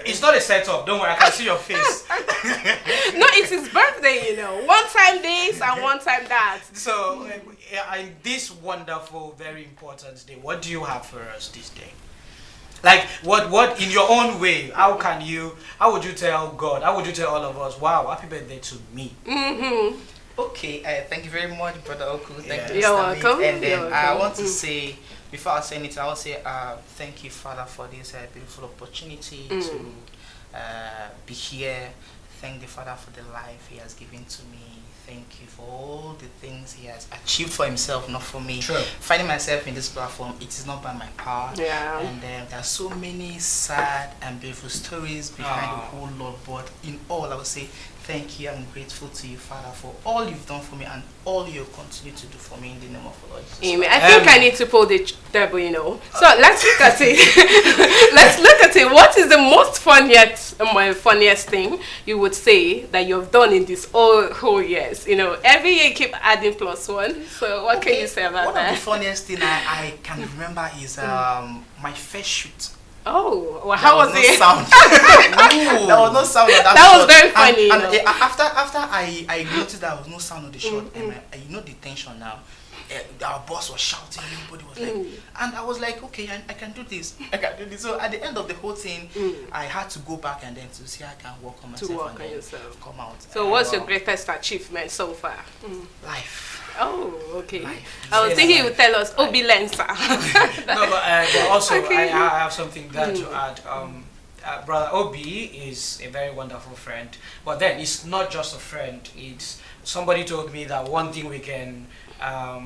B: It's not a setup. Don't worry, I can see your face.
D: No, it's his birthday, you know. One time this and one time that.
B: So, in this wonderful, very important day, what do you have for us this day? Like, what in your own way, how would you tell God, how would you tell all of us, wow, happy birthday to me?
K: Okay, thank you very much, Brother Oku. Thank you,
D: You're
K: Mr. Mick.
D: welcome.
K: And then
D: You're
K: I
D: welcome.
K: want to say, before I say anything, I want to say thank you, Father, for this beautiful opportunity to be here. Thank the Father for the life He has given to me. Thank you for all the things He has achieved for Himself, not for me.
B: True.
K: Finding myself in this platform, it is not by my power.
D: Yeah.
K: And there are so many sad and beautiful stories behind the whole lot. But in all, I would say thank you. I'm grateful to you, Father, for all you've done for me and all you continue to do for me in the name of the Lord Jesus.
D: Amen. I think I need to pull the devil, you know. So let's look at it. Let's look at it. What is the most funniest thing you would say that you've done in this whole years? You know, every year you keep adding +1. So what can you say about
K: One
D: that?
K: of the funniest thing I can remember is my first shoot.
D: Oh, well, how was
K: no
D: it?
K: Sound. There was no sound on that
D: That was
K: shot.
D: very funny.
K: And,
D: you know.
K: after I noticed that there was no sound on the shot, and you know the tension now. Our boss was shouting, everybody was like, and I was like, okay, I can do this. I can do this. So at the end of the whole thing, I had to go back and then to see how I can work on myself.
D: To work
K: and
D: on
K: then
D: yourself.
K: Come out.
D: So what's your greatest achievement so far?
K: Life.
D: Oh, okay.
K: Life.
D: I was thinking you would tell us Obi Lensa.
B: No, but also
D: Okay.
B: I have something there to add. Brother Obi is a very wonderful friend, but then it's not just a friend. It's somebody told me that one thing we can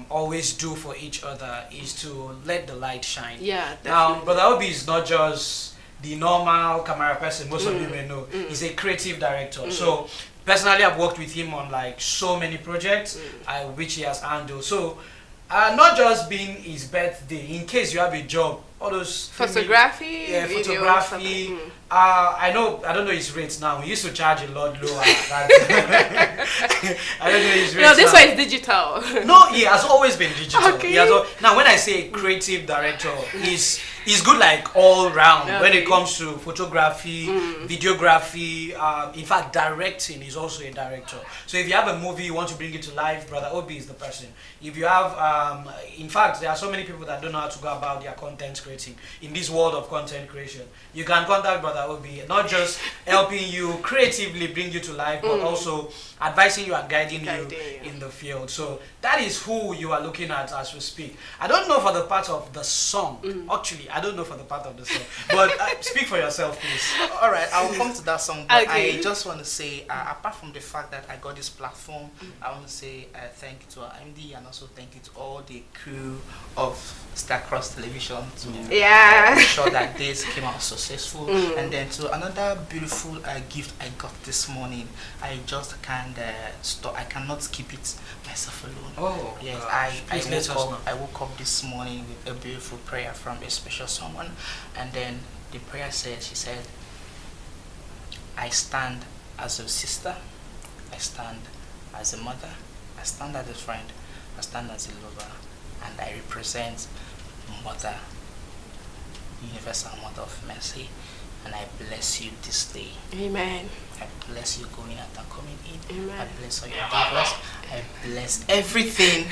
B: always do for each other is to let the light shine.
D: Yeah,
B: Now,
D: definitely.
B: Brother Obi is not just the normal camera person most of you may know. He's a creative director. So personally, I've worked with him on like so many projects which he has handled. So not just being his birthday, in case you have a job, all those
D: Photography,
B: yeah,
D: video,
B: photography.
D: something.
B: I don't know his rates now. We used to charge a lot lower. I don't know his rates.
D: No, this
B: now.
D: one is digital.
B: No, he has always been digital.
D: Okay.
B: He has now, when I say creative director, he's good like all round when it
D: Okay.
B: comes to photography, videography. In fact, directing is also a director. So if you have a movie you want to bring it to life, Brother Obi is the person. If you have, in fact, there are so many people that don't know how to go about their content creating in this world of content creation. You can contact Brother Obi, not just helping you creatively bring you to life, but also advising you and guiding you in the field. So that is who you are looking at as we speak. I don't know for the part of the song. Actually, I don't know for the part of the song. But speak for yourself, please.
K: All right, I'll come to that song, but
D: Okay.
K: I just want to say, apart from the fact that I got this platform, I want to say thank you to our MD and also thank you to all the crew of Starcross Television to make sure that this came out successful. And then to another beautiful gift I got this morning, I just can't stop. I cannot keep it myself alone.
B: Oh,
K: yes,
B: please let us know.
K: I woke up this morning with a beautiful prayer from a special someone, and then the prayer said, she said, I stand as a sister, I stand as a mother, I stand as a friend, I stand as a lover, and I represent Mother, Universal Mother of Mercy, and I bless you this day.
D: Amen.
K: I bless you going out and coming in.
D: Amen.
K: I bless all your endeavors. I bless everything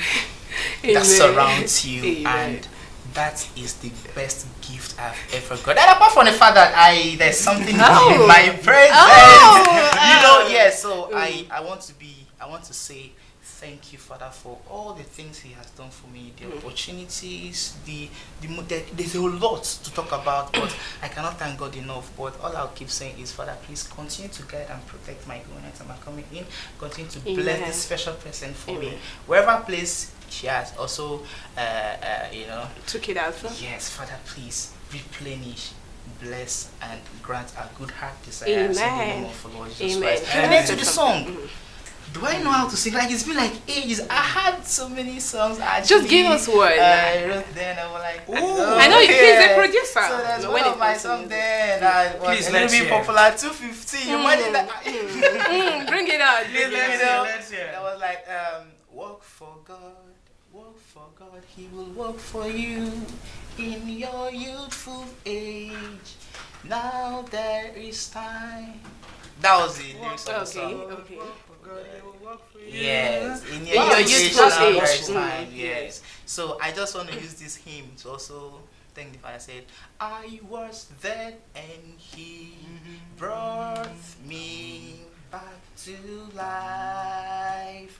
D: Amen.
K: that surrounds you,
D: Amen.
K: and that is the best gift I've ever got. And apart from the fact that there's something in my present, you know, yeah. So I want to say thank you, Father, for all the things He has done for me, the opportunities, there's a lot to talk about, but I cannot thank God enough. But all I'll keep saying is, Father, please continue to guide and protect my going out and my coming in. Continue to bless this special person for me, wherever place she has also,
D: took it out from.
K: Yes, Father, please replenish, bless, and grant a good heart desires in the name of the Lord Jesus Christ. And then to the song. Do I know how to sing? Like, it's been like ages. I had so many songs. Actually,
D: Just give us one.
K: I wrote then. I was like, ooh,
D: I know he's a producer.
K: So there's one of my songs there that was
B: Please,
K: a little
B: let's
K: bit
B: hear.
K: popular. 250. You imagine that?
D: Bring it out.
K: Please,
B: Let's hear.
K: I was like, work for God. Work for God. He will work for you in your youthful age. Now there is time. That was the lyrics of the song.
D: Okay.
K: Yes, in your
D: youthful age.
K: time, yes. So I just want to use this hymn to also thank the Father. I said, I was there and He brought me back to life.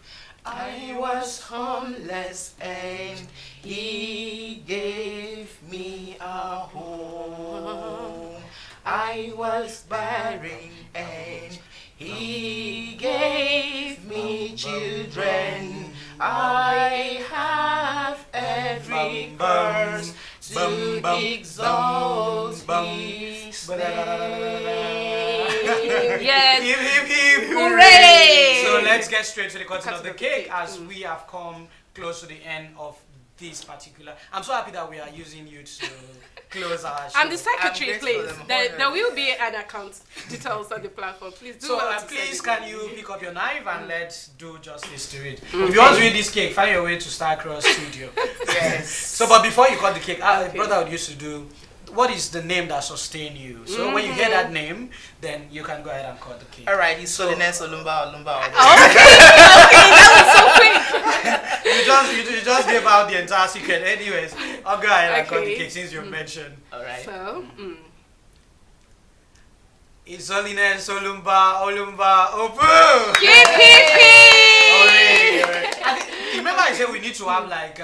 K: was homeless and he gave me a home. I was barren and he gave me children. I have every curse to exalt his name.
D: Yes.
B: Hip, hip, hip.
D: Hooray!
B: So let's get straight to the cutting of the cake as we have come close to the end of this particular. I'm so happy that we are using you to close our show.
D: I'm the secretary,
K: I'm
D: please.
K: grateful.
D: There will be an account details on the platform. Please do.
B: So
D: well to
B: please,
D: send it.
B: can you pick up your knife and let's do justice to it. If you want to eat this cake, find your way to Starcross Studio.
K: Yes.
B: So, but before you cut the cake, brother would used to do. What is the name that sustain you? So when you hear that name, then you can go ahead and cut the cake.
K: All right, it's Soliness Olumba.
D: Okay, that was so quick.
B: you just gave out the entire secret. Anyways, I'll go ahead and cut the
D: Okay.
B: cake since you mentioned.
K: All right.
D: So,
B: It's Soliness Olumba Opu.
D: hip, hip, hip.
B: Alright. Remember I said we need to have like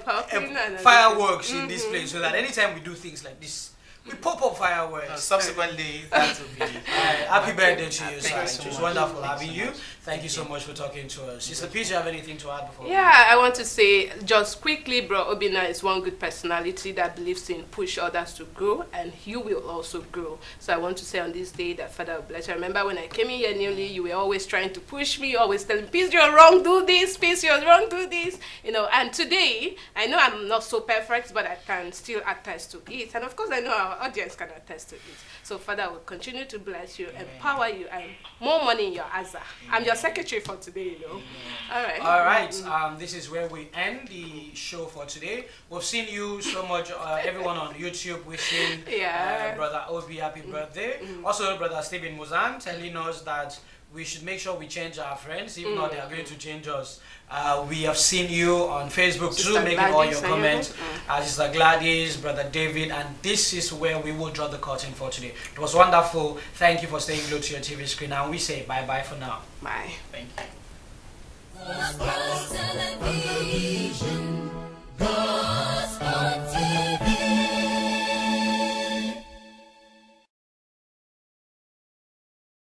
D: popping and
B: fireworks in this place so that anytime we do things like this, we pop up fireworks.
K: Subsequently, that will be.
B: Happy birthday to you,
K: Thank you
B: sir.
K: so
B: It was
K: much.
B: wonderful
K: Thank
B: having
K: you so
B: you.
K: much.
B: Thank you so much for talking to us. Sister Peace, you have anything to add before?
D: Yeah, I want to say just quickly, Bro Obinna is one good personality that believes in push others to grow, and you will also grow. So I want to say on this day that Father will bless you. I remember when I came in here newly, you were always trying to push me, always telling Peace, you're wrong, do this, Peace, you're wrong, do this. You know, and today, I know I'm not so perfect, but I can still attest to it. And of course, I know our audience can attest to it. So Father will continue to bless you, empower you, and more money in your Azza. I'm your secretary for today, you know. All right.
B: All right. This is where we end the show for today. We've seen you so much, everyone on YouTube wishing Brother Obi happy birthday. Also, Brother Stephen Muzan telling us that we should make sure we change our friends. If not, they are going to change us. We have seen you on Facebook too,
D: Sister
B: making all your
D: Gladys,
B: comments. Sister Gladys, Brother David, and this is where we will draw the curtain for today. It was wonderful. Thank you for staying glued to your TV screen, and we say bye-bye for now.
D: Bye.
B: Thank you.
I: Gospel television, gospel